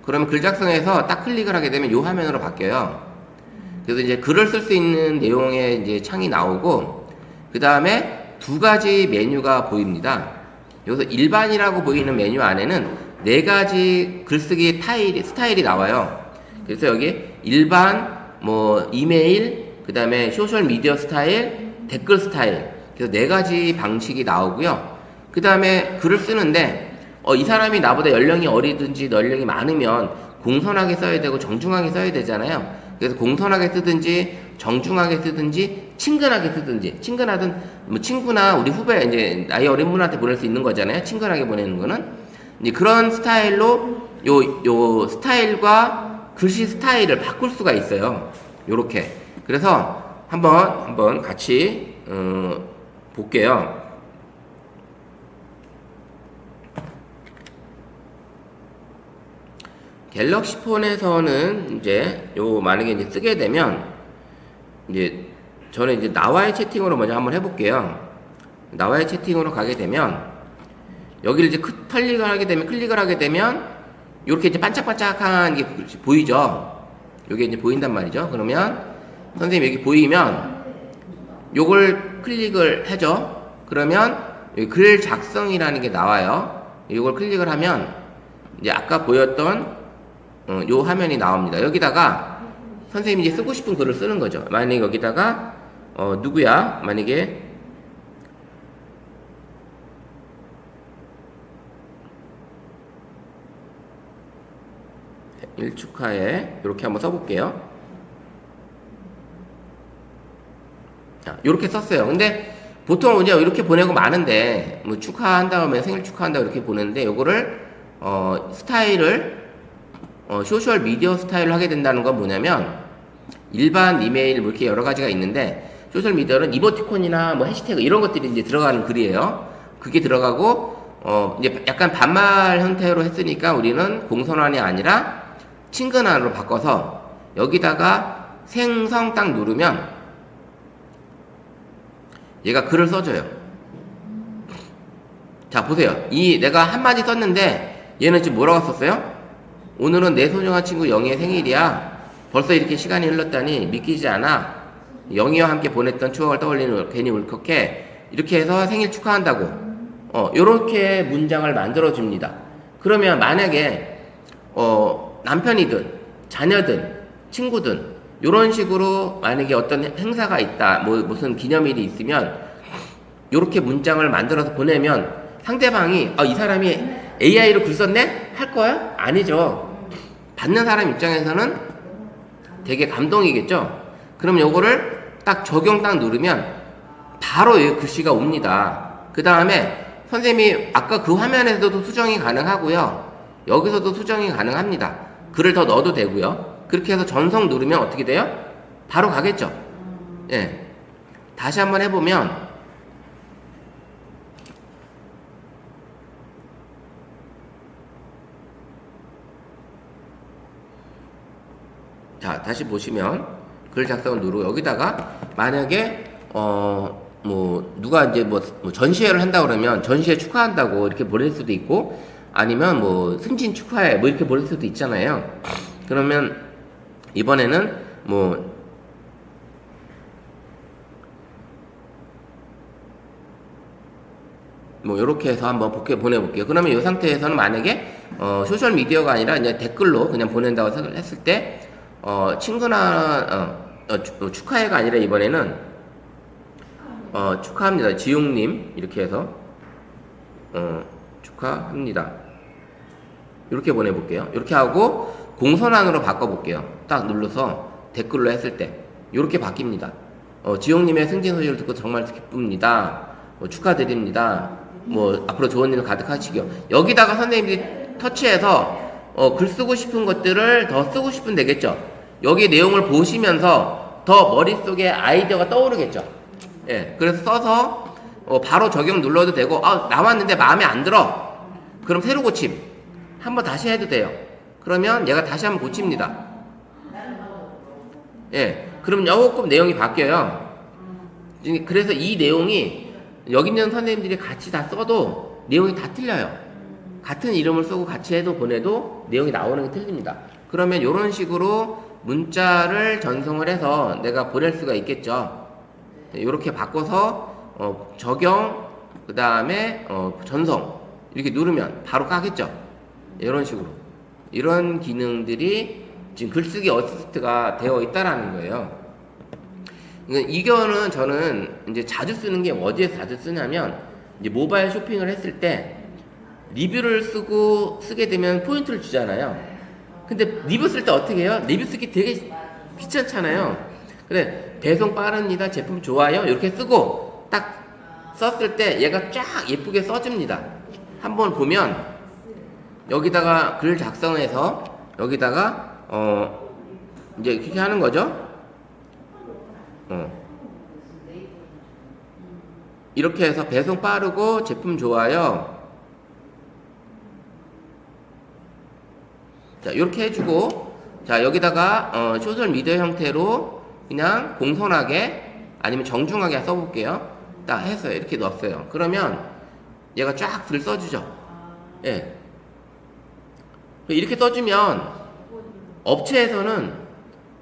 Speaker 1: 그러면 글 작성에서 딱 클릭을 하게 되면 요 화면으로 바뀌어요. 그래서 이제 글을 쓸 수 있는 내용의 이제 창이 나오고, 그 다음에 두 가지 메뉴가 보입니다. 여기서 일반이라고 보이는 메뉴 안에는 네 가지 글쓰기 스타일이 나와요. 그래서 여기 일반, 뭐 이메일, 그 다음에 소셜 미디어 스타일, 댓글 스타일, 그래서 네 가지 방식이 나오고요. 그 다음에 글을 쓰는데 이 사람이 나보다 연령이 어리든지 연령이 많으면 공손하게 써야 되고 정중하게 써야 되잖아요. 그래서 공손하게 쓰든지 정중하게 쓰든지 친근하게 쓰든지, 친근하든 뭐 친구나 우리 후배 이제 나이 어린 분한테 보낼 수 있는 거잖아요. 친근하게 보내는 거는 이제 그런 스타일로 요 스타일과 글씨 스타일을 바꿀 수가 있어요. 요렇게. 그래서 한번 같이 볼게요. 갤럭시 폰에서는 이제 만약에 이제 쓰게 되면 이제 저는 이제 나와의 채팅으로 먼저 한번 해볼게요. 나와의 채팅으로 가게 되면 여기를 이제 클릭을 하게 되면 이렇게 이제 반짝반짝한 게 보이죠. 이게 이제 보인단 말이죠. 그러면 선생님 여기 보이면 요걸 클릭을 하죠. 그러면 여기 글 작성이라는 게 나와요. 이걸 클릭을 하면 이제 아까 보였던 요 화면이 나옵니다. 여기다가 선생님이 이제 쓰고 싶은 글을 쓰는 거죠. 만약에 여기다가 누구야? 만약에 생일 축하해. 이렇게 한번 써볼게요. 자, 이렇게 썼어요. 근데 보통 이제 이렇게 보내고 마는데, 뭐 축하한다 하면 생일 축하한다 이렇게 보내는데, 요거를, 스타일을, 소셜 미디어 스타일로 하게 된다는 건 뭐냐면, 일반 이메일 뭐 이렇게 여러 가지가 있는데, 소셜 미디어는 이모티콘이나 뭐 해시태그 이런 것들이 이제 들어가는 글이에요. 그게 들어가고, 이제 약간 반말 형태로 했으니까 우리는 공선환이 아니라 친근한으로 바꿔서 여기다가 생성 딱 누르면 얘가 글을 써줘요. 자, 보세요. 이 내가 한마디 썼는데 얘는 지금 뭐라고 썼어요? 오늘은 내 소중한 친구 영희의 생일이야. 벌써 이렇게 시간이 흘렀다니 믿기지 않아. 영희와 함께 보냈던 추억을 떠올리는 괜히 울컥해. 이렇게 해서 생일 축하한다고. 요렇게 문장을 만들어줍니다. 그러면 만약에 남편이든 자녀든 친구든 요런 식으로 만약에 어떤 행사가 있다, 뭐 무슨 기념일이 있으면 요렇게 문장을 만들어서 보내면 상대방이 이 사람이 AI로 글 썼네? 할 거야? 아니죠. 받는 사람 입장에서는 되게 감동이겠죠. 그럼 요거를 딱 적용 딱 누르면 바로 이 글씨가 옵니다. 그 다음에 선생님이 아까 그 화면에서도 수정이 가능하고요. 여기서도 수정이 가능합니다. 글을 더 넣어도 되고요. 그렇게 해서 전송 누르면 어떻게 돼요? 바로 가겠죠. 예. 다시 한번 해보면 자, 다시 보시면 글 작성을 누르고 여기다가 만약에 뭐 누가 이제 뭐 전시회를 한다 그러면 전시회 축하한다고 이렇게 보낼 수도 있고 아니면 뭐 승진 축하해 뭐 이렇게 보낼 수도 있잖아요. 그러면 이번에는 뭐 요렇게 해서 한번 보내볼게요. 그러면 이 상태에서는 만약에 소셜 미디어가 아니라 이제 댓글로 그냥 보낸다고 했을 때 친구나 축하해가 아니라 이번에는 축하합니다. 지용님 이렇게 해서 축하합니다. 이렇게 보내볼게요. 이렇게 하고 공선환으로 바꿔볼게요. 딱 눌러서 댓글로 했을 때 이렇게 바뀝니다. 지용님의 승진 소식을 듣고 정말 기쁩니다. 축하드립니다. 뭐 앞으로 좋은 일 가득하시고요. 여기다가 선생님들이 터치해서 글 쓰고 싶은 것들을 더 쓰고 싶으면 되겠죠. 여기 내용을 보시면서 더 머릿속에 아이디어가 떠오르겠죠. 예, 그래서 써서 바로 적용 눌러도 되고 나왔는데 마음에 안 들어. 그럼 새로 고침 한번 다시 해도 돼요. 그러면 얘가 다시 한번 고칩니다. 예, 그럼 조금 내용이 바뀌어요. 그래서 이 내용이 여기 있는 선생님들이 같이 다 써도 내용이 다 틀려요. 같은 이름을 쓰고 같이 해도 보내도 내용이 나오는 게 틀립니다. 그러면 이런 식으로 문자를 전송을 해서 내가 보낼 수가 있겠죠. 이렇게 바꿔서 적용 그 다음에 전송 이렇게 누르면 바로 까겠죠. 이런 식으로 이런 기능들이 지금 글쓰기 어시스트가 되어 있다라는 거예요. 이거는 저는 이제 자주 쓰는 게 어디에서 자주 쓰냐면 이제 모바일 쇼핑을 했을 때 리뷰를 쓰게 되면 포인트를 주잖아요. 근데 리뷰 쓸 때 어떻게 해요? 리뷰 쓰기 되게 귀찮잖아요. 근데 배송 빠릅니다. 제품 좋아요. 이렇게 쓰고 딱 썼을 때 얘가 쫙 예쁘게 써줍니다. 한번 보면 여기다가 글 작성해서 여기다가 이제 이렇게 하는 거죠. 이렇게 해서 배송 빠르고 제품 좋아요. 자, 이렇게 해주고, 자, 여기다가, 소셜 미디어 형태로 그냥 공손하게 아니면 정중하게 써볼게요. 딱 해서 이렇게 넣었어요. 그러면 얘가 쫙 글 써주죠. 예. 이렇게 써주면 업체에서는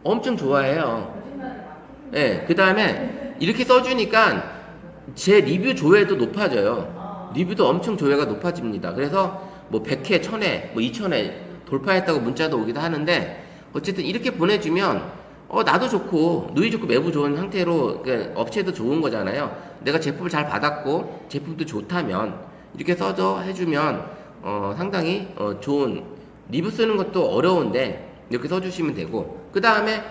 Speaker 1: 엄청 좋아해요. 예. 그 다음에 이렇게 써주니까 제 리뷰 조회도 높아져요. 리뷰도 엄청 조회가 높아집니다. 그래서 뭐 100회, 1000회, 뭐 2000회 돌파했다고 문자도 오기도 하는데 어쨌든 이렇게 보내주면 나도 좋고 누이 좋고 매부 좋은 상태로 그러니까 업체도 좋은 거잖아요. 내가 제품을 잘 받았고 제품도 좋다면 이렇게 써서 해주면 상당히 좋은 리뷰 쓰는 것도 어려운데 이렇게 써주시면 되고, 그 다음에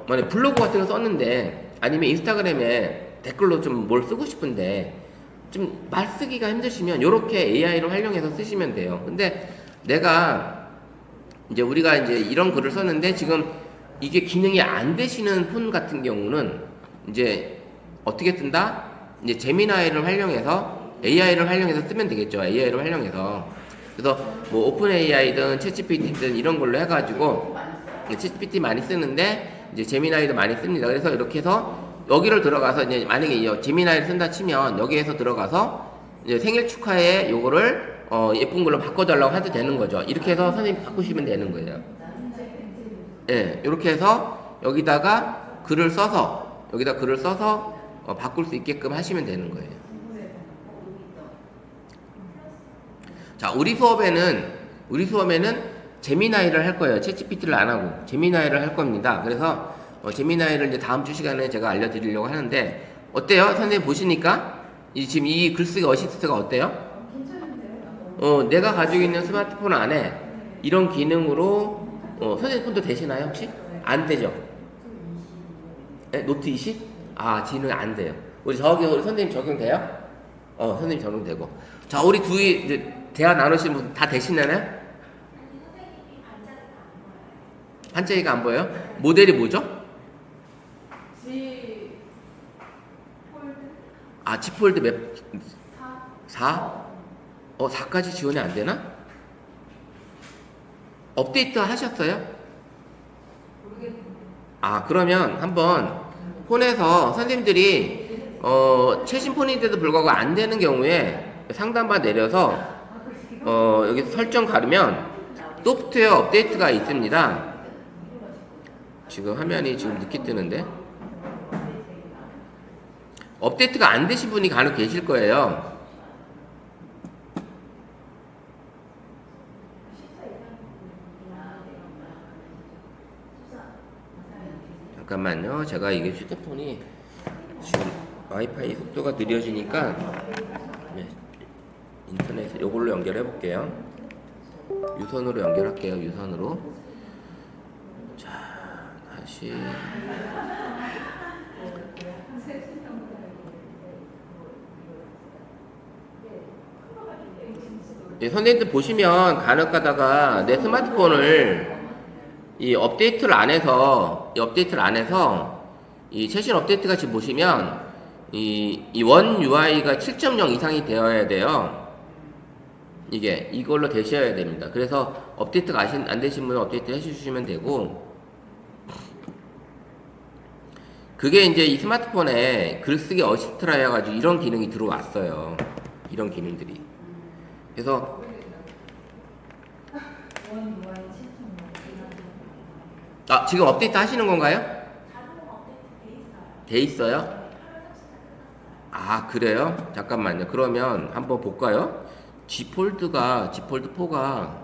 Speaker 1: 만약 블로그 같은 거 썼는데 아니면 인스타그램에 댓글로 좀 뭘 쓰고 싶은데 좀 말 쓰기가 힘드시면 이렇게 AI를 활용해서 쓰시면 돼요. 근데 내가 이제 우리가 이제 이런 글을 썼는데 지금 이게 기능이 안 되시는 폰 같은 경우는 이제 어떻게 쓴다? 이제 제미나이를 활용해서 AI를 활용해서 쓰면 되겠죠. AI를 활용해서. 그래서 뭐 오픈 AI든 챗GPT든 이런 걸로 해가지고 챗GPT 많이 쓰는데 이제 제미나이도 많이 씁니다. 그래서 이렇게 해서 여기를 들어가서 이제 만약에 이 제미나이를 쓴다 치면 여기에서 들어가서 이제 생일 축하해 요거를 예쁜 걸로 바꿔달라고 해도 되는 거죠. 이렇게 해서 선생님이 바꾸시면 되는 거예요. 예, 이렇게 해서 여기다가 글을 써서 바꿀 수 있게끔 하시면 되는 거예요. 자, 우리 수업에는 제미나이를 할 거예요. 챗GPT를 안 하고 제미나이를 할 겁니다. 그래서 제미나이를 이제 다음 주 시간에 제가 알려드리려고 하는데 어때요? 선생님 보시니까 지금 이 글쓰기 어시스트가 어때요? 내가 가지고 있는 스마트폰 안에 이런 기능으로 선생님 폰도 되시나요 혹시? 안 되죠? 네? 노트 20? 아, 지는 안 돼요. 우리 선생님 적용돼요? 선생님 적용되고. 자, 우리 둘이 이제 대화 나누시는 분 다 되시나요? 반짝이가 안 보여요? 모델이 뭐죠?
Speaker 4: G 폴드
Speaker 1: 아, G 폴드 몇?
Speaker 4: 4
Speaker 1: 4? 4까지 지원이 안 되나? 업데이트 하셨어요? 아, 그러면 한번 폰에서 선생님들이 최신 폰인데도 불구하고 안 되는 경우에 상단바 내려서 여기 설정 가르면 소프트웨어 업데이트가 있습니다. 지금 화면이 지금 늦게 뜨는데 업데이트가 안 되신 분이 간혹 계실 거예요. 잠깐만요. 제가 이게 휴대폰이 지금 와이파이 속도가 느려지니까 인터넷에 이걸로 연결해 볼게요. 유선으로 연결할게요. 유선으로. 자, 다시. 선생님들 보시면 간혹 가다가 내 스마트폰을 이 업데이트를 안 해서 이 최신 업데이트가 지금 보시면 이 원 UI가 7.0 이상이 되어야 돼요. 이걸로 되셔야 됩니다. 그래서 업데이트가 안 되신 분은 업데이트 해주시면 되고, 그게 이제 이 스마트폰에 글쓰기 어시스트라 해가지고 이런 기능이 들어왔어요. 이런 기능들이. 그래서 지금 업데이트 하시는 건가요? 돼 있어요? 아, 그래요? 잠깐만요. 그러면 한번 볼까요? G 폴드 4가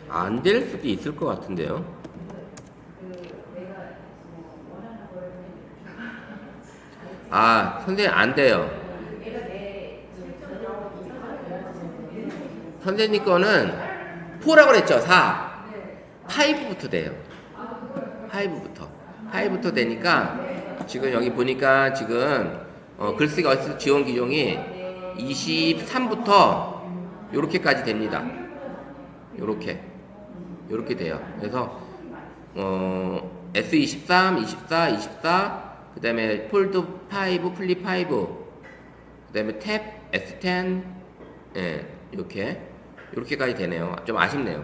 Speaker 1: 안 될 수도 있을 것 같은데요. 아, 선생님 안 돼요. 선생님 거는 4라고 그랬죠? 4. 5부터 돼요. 5부터 되니까 지금 여기 보니까 지금 글쓰기 어시스트 지원 기종이 23부터 요렇게까지 됩니다. 요렇게 돼요. 그래서 S23, 24, 24, 그 다음에 폴드 5, 플립 5, 그 다음에 탭, S10, 요렇게까지 되네요. 좀 아쉽네요.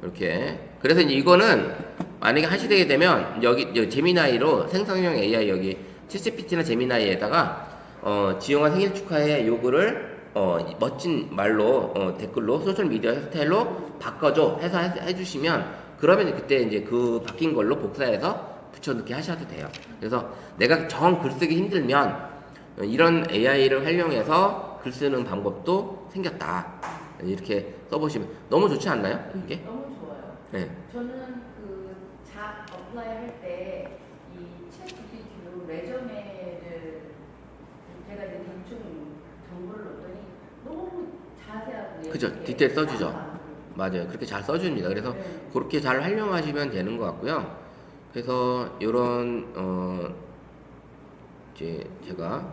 Speaker 1: 이렇게. 그래서 이제 이거는 만약에 하시게 되면 여기 제미나이로 생성형 AI 여기 챗GPT나 제미나이에다가 지용아 생일 축하해 요거를 멋진 말로 댓글로 소셜미디어 스타일로 바꿔줘 해서 해주시면 그러면 그때 이제 그 바뀐 걸로 복사해서 붙여넣기 하셔도 돼요. 그래서 내가 정 글쓰기 힘들면 이런 AI를 활용해서 글 쓰는 방법도 생겼다. 이렇게 써보시면 너무 좋지 않나요? 이게?
Speaker 4: 너무 좋아요.
Speaker 1: 네.
Speaker 4: 저는 그작 어플라이 할 때 이 챗GPT로 레저메를 제가 이제 대충 정보를 넣었더니 너무 자세하고
Speaker 1: 그죠.
Speaker 4: 예쁘게
Speaker 1: 디테일 써주죠.
Speaker 4: 잘 만들어요.
Speaker 1: 맞아요. 그렇게 잘 써줍니다. 그래서
Speaker 4: 네.
Speaker 1: 그렇게 잘 활용하시면 되는 것 같고요. 그래서 이런 이제 제가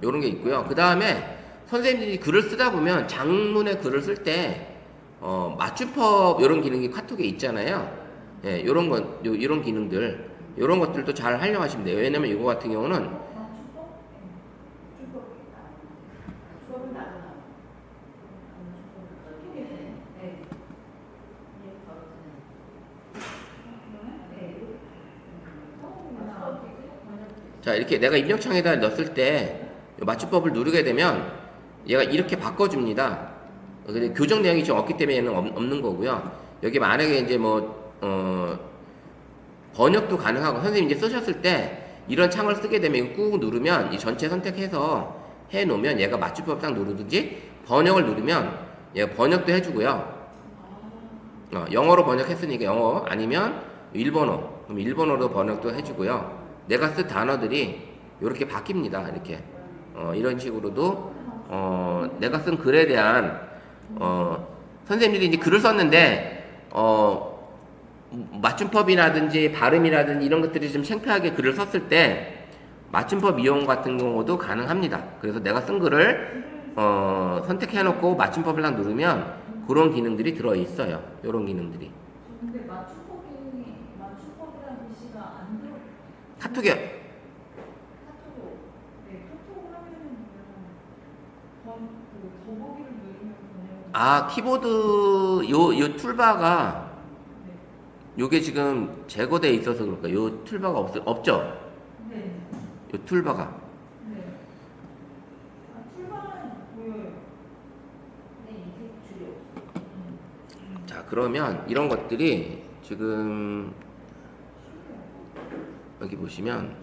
Speaker 1: 요런 게 있고요. 그 다음에 선생님들이 글을 쓰다 보면 장문의 글을 쓸 때 맞춤법 요런 기능이 카톡에 있잖아요. 예, 요런 건 이런 기능들 요런 것들도 잘 활용하시면 돼요. 왜냐면 이거 같은 경우는
Speaker 4: 수업은 나도 나와. 네.
Speaker 1: 자, 이렇게 내가 입력창에다 넣었을 때 맞춤법을 누르게 되면 얘가 이렇게 바꿔줍니다. 근데 교정 내용이 지금 없기 때문에 얘는 없는 거고요. 여기 만약에 이제 번역도 가능하고 선생님이 이제 쓰셨을 때 이런 창을 쓰게 되면 이거 꾹 누르면 이 전체 선택해서 해 놓으면 얘가 맞춤법 딱 누르든지 번역을 누르면 얘가 번역도 해주고요. 영어로 번역했으니까 영어 아니면 일본어 그럼 일본어로 번역도 해주고요. 내가 쓴 단어들이 이렇게 바뀝니다. 이렇게 이런 식으로도 내가 쓴 글에 대한 선생님들이 이제 글을 썼는데 맞춤법이라든지 발음이라든지 이런 것들이 좀 창피하게 글을 썼을 때 맞춤법 이용 같은 경우도 가능합니다. 그래서 내가 쓴 글을 선택해놓고 맞춤법을 딱 누르면 그런 기능들이 들어있어요. 이런 기능들이.
Speaker 2: 근데 맞춤법이라는 글씨가 안 들어.
Speaker 1: 카톡에
Speaker 2: 카톡으로. 네, 카톡을 하면은 그 더보기를 누르면 그냥.
Speaker 1: 키보드 요 툴바가
Speaker 2: 네.
Speaker 1: 요게 지금 제거돼 있어서 그럴까? 요 툴바가 없죠?
Speaker 2: 네.
Speaker 1: 요 툴바가.
Speaker 2: 네. 출발은 보여요.
Speaker 4: 네, 이게 줄여.
Speaker 1: 자, 그러면 이런 것들이 지금 여기 보시면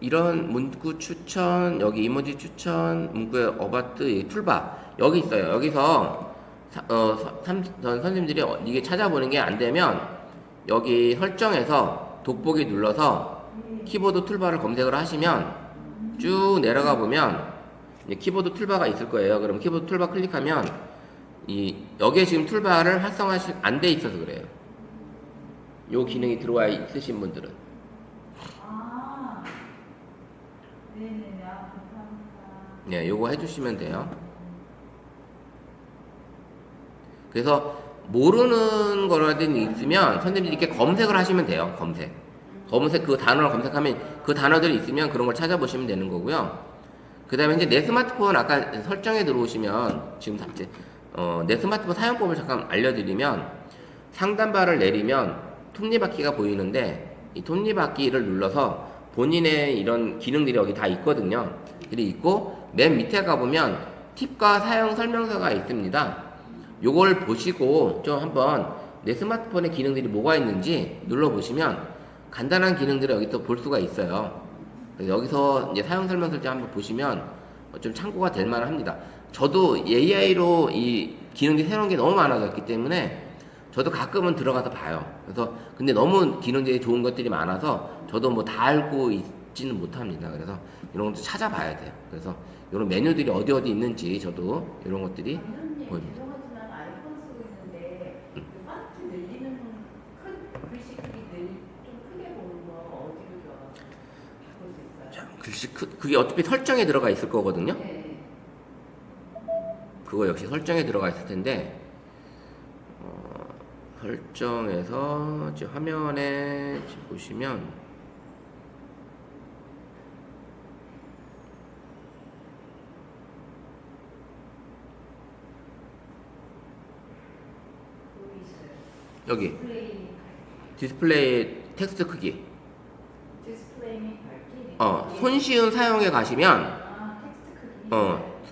Speaker 1: 이런 문구 추천, 여기 이모지 추천, 문구의 어바트, 툴바 여기 있어요. 여기서 선생님들이 이게 찾아보는 게 안 되면 여기 설정에서 돋보기 눌러서 키보드 툴바를 검색을 하시면 쭉 내려가 보면 이제 키보드 툴바가 있을 거예요. 그럼 키보드 툴바 클릭하면 여기에 지금 툴바를 안 돼 있어서 그래요. 요 기능이 들어와 있으신 분들은.
Speaker 2: 아. 네네네. 감사합니다.
Speaker 1: 네, 요거 해주시면 돼요. 그래서 모르는 거라든지 있으면 선생님들이 이렇게 검색을 하시면 돼요. 검색 그 단어를 검색하면 그 단어들이 있으면 그런 걸 찾아보시면 되는 거고요. 그 다음에 이제 내 스마트폰 아까 설정에 들어오시면 지금 이제 내 스마트폰 사용법을 잠깐 알려드리면 상단바를 내리면 톱니바퀴가 보이는데 이 톱니바퀴를 눌러서 본인의 이런 기능들이 여기 다 있거든요. 들이 있고 맨 밑에 가보면 팁과 사용 설명서가 있습니다. 요걸 보시고 좀 한번 내 스마트폰의 기능들이 뭐가 있는지 눌러보시면 간단한 기능들을 여기 또 볼 수가 있어요. 그래서 여기서 이제 사용 설명서를 좀 한번 보시면 좀 참고가 될 만합니다. 저도 AI로 이 기능들이 새로운 게 너무 많아졌기 때문에 저도 가끔은 들어가서 봐요. 그래서 근데 너무 기능들이 좋은 것들이 많아서 저도 뭐 다 알고 있지는 못합니다. 그래서 이런 것도 찾아봐야 돼요. 그래서 이런 메뉴들이 어디 있는지 저도 이런 것들이 보입니다.
Speaker 4: 죄송하지만 아이폰 쓰고 있는데 그 폰트 늘리는 글씨 크기 좀 크게 보는 거 어디로 바꿀 수 있어요?
Speaker 1: 자, 글씨 그게 어차피 설정에 들어가 있을 거거든요.
Speaker 4: 네.
Speaker 1: 그거 역시 설정에 들어가 있을 텐데 설정에서 지금 화면에 지금 보시면
Speaker 4: 여기 있어요.
Speaker 1: 여기
Speaker 4: 플레이.
Speaker 1: 디스플레이 텍스트 크기.
Speaker 4: 디스플레이 및 밝기.
Speaker 1: 손쉬운 사용에 가시면
Speaker 4: 텍스트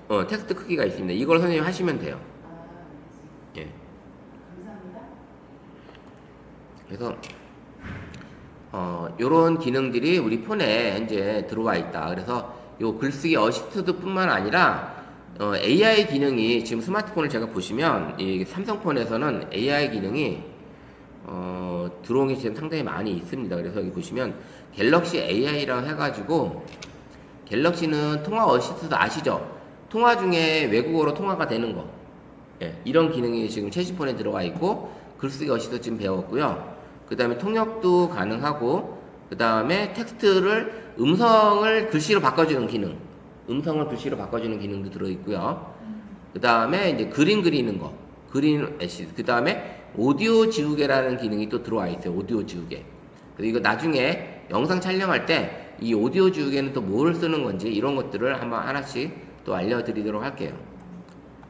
Speaker 4: 크기.
Speaker 1: 텍스트 크기가 있습니다. 이걸 선생님 하시면 돼요. 예.
Speaker 4: 감사합니다.
Speaker 1: 그래서 요런 기능들이 우리 폰에 현재 들어와 있다. 그래서 요 글쓰기 어시스트뿐만 아니라 AI 기능이 지금 스마트폰을 제가 보시면 이 삼성폰에서는 AI 기능이 들어온 게 지금 상당히 많이 있습니다. 그래서 여기 보시면 갤럭시 AI라고 해가지고 갤럭시는 통화 어시스트 아시죠? 통화 중에 외국어로 통화가 되는 거. 예, 이런 기능이 지금 최신폰에 들어가 있고 글쓰기 어시스트 지금 배웠고요. 그 다음에 통역도 가능하고 그 다음에 텍스트를 음성을 글씨로 바꿔주는 기능, 음성을 글씨로 바꿔주는 기능도 들어있고요. 그 다음에 이제 그림 그리는 거, 그림 애시드. 그 다음에 오디오 지우개라는 기능이 또 들어와 있어요. 오디오 지우개. 그래서 이거 나중에 영상 촬영할 때 이 오디오 지우개는 또 뭘 쓰는 건지 이런 것들을 한번 하나씩 또 알려드리도록 할게요.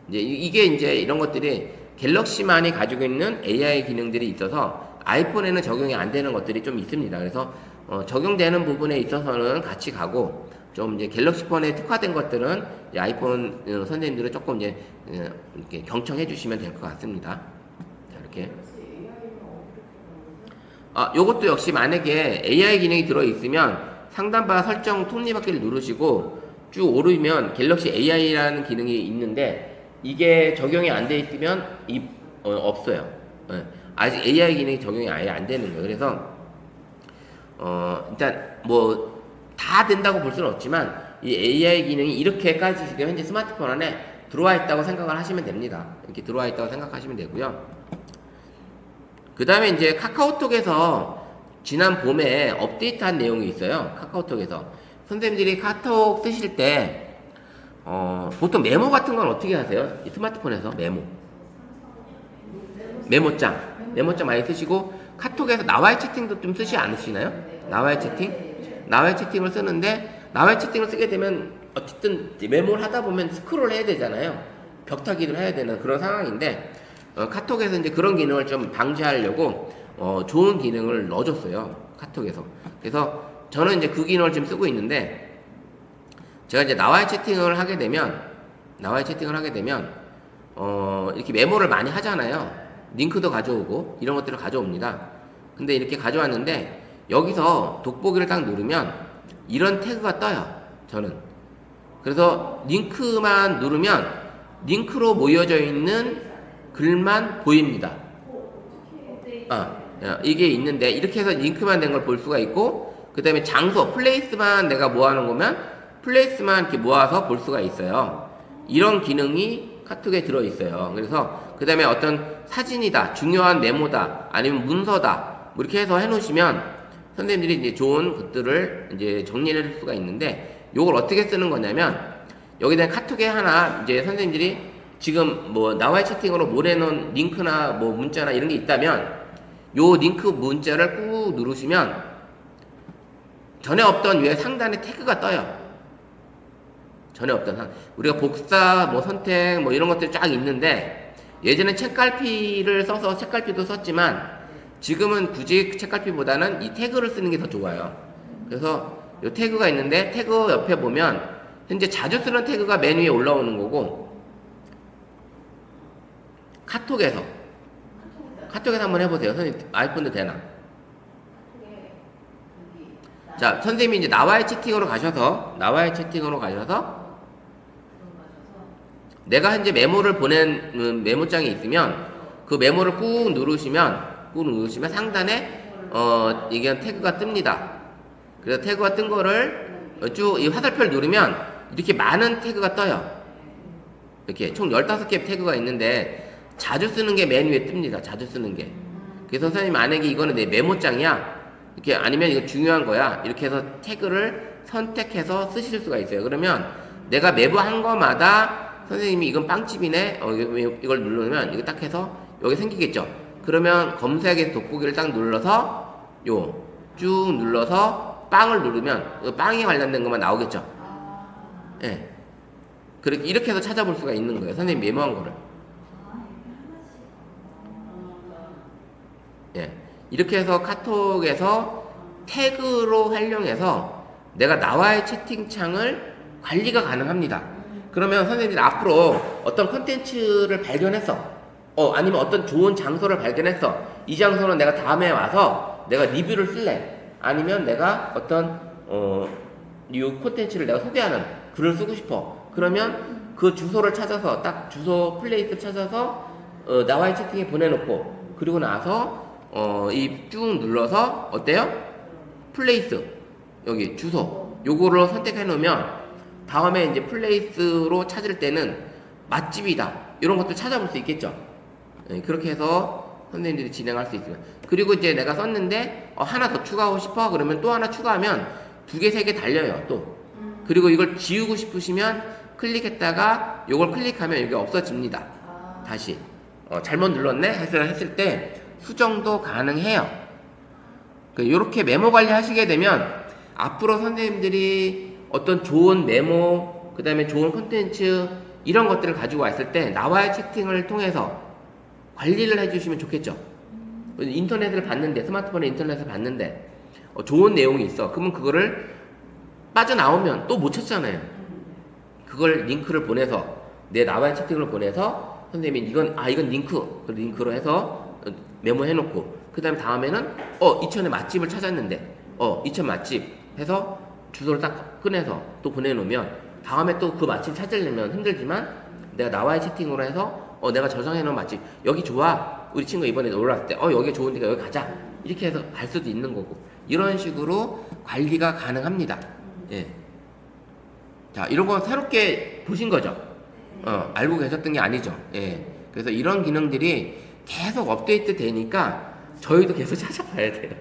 Speaker 1: 이제 이게 이제 이런 것들이 갤럭시만이 가지고 있는 AI 기능들이 있어서 아이폰에는 적용이 안 되는 것들이 좀 있습니다. 그래서 적용되는 부분에 있어서는 같이 가고 좀 이제 갤럭시 폰에 특화된 것들은 이제 아이폰 선생님들은 조금 이제 이렇게 경청해 주시면 될 것 같습니다. 자, 이렇게. 요것도 역시 만약에 AI 기능이 들어 있으면 상단바 설정 톱니바퀴를 누르시고 쭉 오르면 갤럭시 AI라는 기능이 있는데 이게 적용이 안 돼 있으면 없어요. 예. 아직 AI 기능이 적용이 아예 안 되는 거예요. 그래서 일단 뭐 다 된다고 볼 수는 없지만 이 AI 기능이 이렇게까지 지금 현재 스마트폰 안에 들어와 있다고 생각을 하시면 됩니다. 이렇게 들어와 있다고 생각하시면 되고요. 그 다음에 이제 카카오톡에서 지난 봄에 업데이트한 내용이 있어요. 카카오톡에서 선생님들이 카톡 쓰실 때 보통 메모 같은 건 어떻게 하세요? 이 스마트폰에서 메모장 많이 쓰시고 카톡에서 나와의 채팅도 좀 쓰지 않으시나요? 나와의 채팅을 쓰는데 나와의 채팅을 쓰게 되면 어쨌든 메모를 하다 보면 스크롤 해야 되잖아요. 벽타기를 해야 되는 그런 상황인데 카톡에서 이제 그런 기능을 좀 방지하려고 좋은 기능을 넣어줬어요. 카톡에서. 그래서 저는 이제 그 기능을 지금 쓰고 있는데 제가 이제 나와의 채팅을 하게 되면 이렇게 메모를 많이 하잖아요. 링크도 가져오고 이런 것들을 가져옵니다. 근데 이렇게 가져왔는데 여기서 돋보기를 딱 누르면 이런 태그가 떠요. 저는. 그래서 링크만 누르면 링크로 모여져 있는 글만 보입니다. 이게 있는데 이렇게 해서 링크만 된 걸 볼 수가 있고 그 다음에 장소, 플레이스만 내가 모아놓은 거면 플레이스만 이렇게 모아서 볼 수가 있어요. 이런 기능이 카톡에 들어있어요. 그래서 그 다음에 어떤 사진이다, 중요한 메모다, 아니면 문서다, 뭐 이렇게 해서 해놓으시면 선생님들이 이제 좋은 것들을 이제 정리할 수가 있는데 요걸 어떻게 쓰는 거냐면 여기다 카톡에 하나 이제 선생님들이 지금 뭐 나와의 채팅으로 보내놓은 링크나 뭐 문자나 이런 게 있다면 요 링크 문자를 꾹 누르시면 전에 없던 위에 상단에 태그가 떠요. 전에 없던 우리가 복사, 뭐 선택, 뭐 이런 것들이 쫙 있는데 예전에 책갈피를 써서 책갈피도 썼지만 지금은 굳이 책갈피보다는 이 태그를 쓰는 게 더 좋아요. 그래서 이 태그가 있는데 태그 옆에 보면 현재 자주 쓰는 태그가 맨 위에 올라오는 거고 카톡에서 한번 해보세요. 선생님 아이폰도 되나? 자, 선생님이 이제 나와의 채팅으로 가셔서 내가 현재 메모를 보낸 메모장이 있으면 그 메모를 꾹 누르시면 상단에 이게 태그가 뜹니다. 그래서 태그가 뜬 거를 쭉 이 화살표를 누르면 이렇게 많은 태그가 떠요. 이렇게 총 15개 태그가 있는데 자주 쓰는 게 맨 위에 뜹니다. 자주 쓰는 게. 그래서 선생님 만약에 이거는 내 메모장이야. 이렇게 아니면 이거 중요한 거야. 이렇게 해서 태그를 선택해서 쓰실 수가 있어요. 그러면 내가 메모한 거마다 선생님이 이건 빵집이네. 이걸 누르면 이거 딱 해서 여기 생기겠죠. 그러면 검색에서 돋보기를 딱 눌러서 쭉 눌러서 빵을 누르면 빵에 관련된 것만 나오겠죠. 예. 그렇게 이렇게 해서 찾아볼 수가 있는 거예요. 선생님 메모한 거를. 예. 이렇게 해서 카톡에서 태그로 활용해서 내가 나와의 채팅창을 관리가 가능합니다. 그러면 선생님들이 앞으로 어떤 콘텐츠를 발견했어. 아니면 어떤 좋은 장소를 발견했어. 이 장소는 내가 다음에 와서 내가 리뷰를 쓸래. 아니면 내가 어떤 이 콘텐츠를 내가 소개하는 글을 쓰고 싶어. 그러면 그 주소를 찾아서 딱 주소 플레이스 찾아서 나와의 채팅에 보내놓고 그리고 나서 이 쭉 눌러서 어때요? 플레이스 여기 주소 요거를 선택해 놓으면 다음에 이제 플레이스로 찾을 때는 맛집이다 이런 것도 찾아볼 수 있겠죠. 그렇게 해서 선생님들이 진행할 수 있습니다. 그리고 이제 내가 썼는데 하나 더 추가하고 싶어 그러면 또 하나 추가하면 2개, 3개 달려요 또. 그리고 이걸 지우고 싶으시면 클릭했다가 요걸 클릭하면 이게 없어집니다. 다시 잘못 눌렀네 했을 때 수정도 가능해요. 이렇게 메모 관리 하시게 되면 앞으로 선생님들이 어떤 좋은 메모 그 다음에 좋은 콘텐츠 이런 것들을 가지고 왔을 때 나와의 채팅을 통해서 관리를 해주시면 좋겠죠. 인터넷을 봤는데 스마트폰에 인터넷을 봤는데 좋은 내용이 있어. 그러면 그거를 빠져나오면 또 못 찾잖아요. 그걸 링크를 보내서 내 나와의 채팅을 보내서 선생님이 이건 링크로 해서 메모해놓고 그 다음에 다음에는 이천의 맛집을 찾았는데 이천 맛집 해서 주소를 딱 꺼내서 또 보내놓으면 다음에 또 그 맛집 찾으려면 힘들지만 내가 나와의 채팅으로 해서 내가 저장해놓은 맛집 여기 좋아 우리 친구 이번에 놀러 왔을 때 여기 좋으니까 여기 가자 이렇게 해서 갈 수도 있는 거고 이런 식으로 관리가 가능합니다. 예. 자 이런 거 새롭게 보신 거죠? 알고 계셨던 게 아니죠. 예. 그래서 이런 기능들이 계속 업데이트 되니까 저희도 계속 찾아봐야 돼요.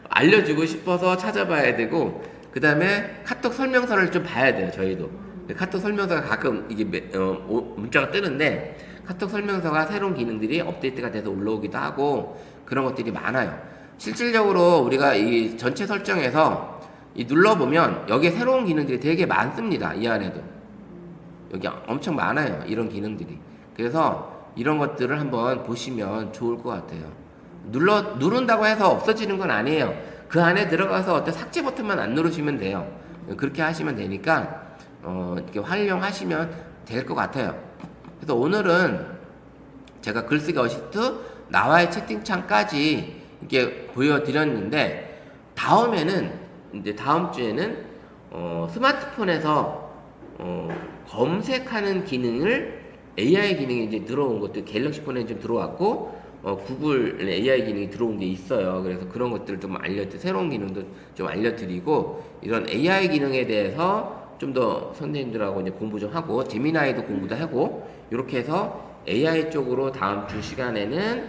Speaker 1: 알려주고 싶어서 찾아봐야 되고 그 다음에 카톡 설명서를 좀 봐야 돼요. 저희도 카톡 설명서가 가끔 이게 문자가 뜨는데 카톡 설명서가 새로운 기능들이 업데이트가 돼서 올라오기도 하고 그런 것들이 많아요. 실질적으로 우리가 이 전체 설정에서 눌러보면 여기에 새로운 기능들이 되게 많습니다. 이 안에도 여기 엄청 많아요. 이런 기능들이. 그래서 이런 것들을 한번 보시면 좋을 것 같아요. 누른다고 해서 없어지는 건 아니에요. 그 안에 들어가서 어떤 삭제 버튼만 안 누르시면 돼요. 그렇게 하시면 되니까 이렇게 활용하시면 될 것 같아요. 그래서 오늘은 제가 글쓰기 어시스트 나와의 채팅창까지 이렇게 보여드렸는데 다음 주에는 스마트폰에서 검색하는 기능을 AI 기능이 이제 들어온 것도 갤럭시 폰에 좀 들어왔고 구글 AI 기능이 들어온 게 있어요. 그래서 그런 것들을 좀 새로운 기능도 좀 알려드리고 이런 AI 기능에 대해서 좀 더 선생님들하고 이제 공부 좀 하고 제미나이도 공부도 하고 이렇게 해서 AI 쪽으로 다음 주 시간에는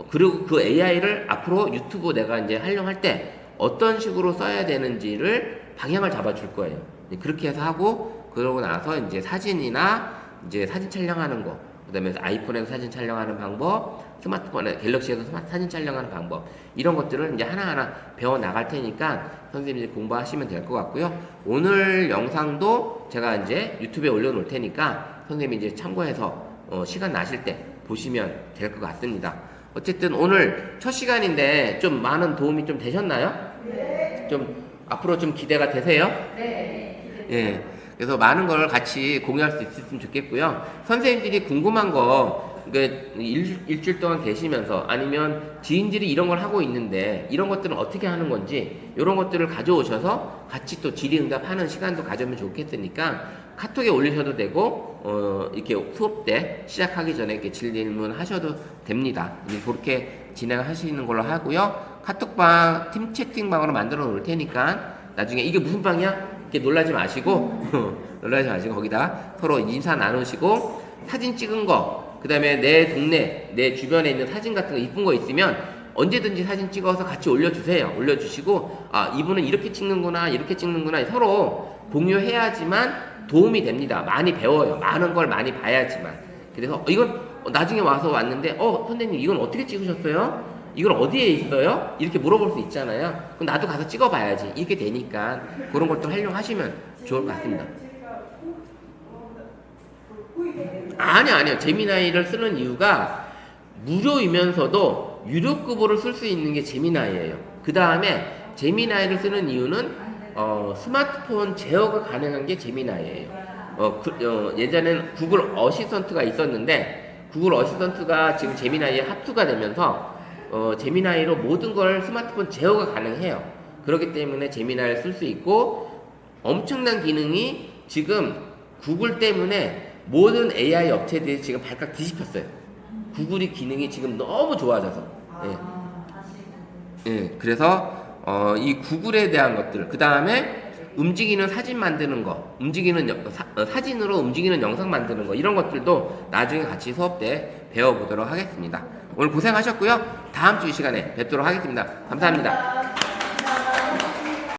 Speaker 1: 그리고 그 AI를 앞으로 유튜브 내가 이제 활용할 때 어떤 식으로 써야 되는지를 방향을 잡아줄 거예요. 그렇게 해서 하고 그러고 나서 이제 사진이나 이제 사진 촬영하는 거, 그다음에 아이폰에서 사진 촬영하는 방법, 스마트폰에 갤럭시에서 사진 촬영하는 방법 이런 것들을 이제 하나하나 배워 나갈 테니까 선생님들이 공부하시면 될 것 같고요. 오늘 영상도 제가 이제 유튜브에 올려놓을 테니까 선생님이 이제 참고해서 시간 나실 때 보시면 될 것 같습니다. 어쨌든 오늘 첫 시간인데 좀 많은 도움이 좀 되셨나요?
Speaker 3: 네.
Speaker 1: 좀 앞으로 좀 기대가 되세요?
Speaker 2: 네.
Speaker 1: 예. 그래서 많은 걸 같이 공유할 수 있었으면 좋겠고요. 선생님들이 궁금한 거, 일주일 동안 계시면서 아니면 지인들이 이런 걸 하고 있는데 이런 것들은 어떻게 하는 건지 이런 것들을 가져오셔서 같이 또 질의응답하는 시간도 가져면 좋겠으니까 카톡에 올리셔도 되고 이렇게 수업 때 시작하기 전에 이렇게 질문 하셔도 됩니다. 그렇게 진행하시는 걸로 하고요. 카톡방 팀 채팅방으로 만들어 놓을 테니까 나중에 이게 무슨 방이야? 이렇게 놀라지 마시고 거기다 서로 인사 나누시고 사진 찍은 거, 그 다음에 내 동네, 내 주변에 있는 사진 같은 거 이쁜 거 있으면 언제든지 사진 찍어서 같이 올려주세요. 올려주시고 이분은 이렇게 찍는구나 서로 공유해야지만 도움이 됩니다. 많이 배워요. 많은 걸 많이 봐야지만. 그래서 이건 나중에 와서 왔는데 선생님 이건 어떻게 찍으셨어요? 이건 어디에 있어요? 이렇게 물어볼 수 있잖아요. 그럼 나도 가서 찍어봐야지. 이렇게 되니까 그런 것도 활용하시면 좋을 것 같습니다. 아니요. 제미나이를 쓰는 이유가 무료이면서도 유료급으로 쓸 수 있는 게 제미나이예요. 그 다음에 제미나이를 쓰는 이유는 스마트폰 제어가 가능한 게 제미나이예요. 예전에는 구글 어시스턴트가 있었는데 구글 어시스턴트가 지금 제미나이에 합수가 되면서 제미나이로 모든 걸 스마트폰 제어가 가능해요. 그렇기 때문에 제미나이를 쓸 수 있고 엄청난 기능이 지금 구글 때문에 모든 AI 업체들이 지금 발칵 뒤집혔어요. 구글이 기능이 지금 너무 좋아져서. 예. 예, 그래서 이 구글에 대한 것들, 그 다음에 움직이는 사진 만드는 거, 사진으로 움직이는 영상 만드는 거, 이런 것들도 나중에 같이 수업 때 배워보도록 하겠습니다. 오늘 고생하셨고요. 다음 주 이 시간에 뵙도록 하겠습니다. 감사합니다.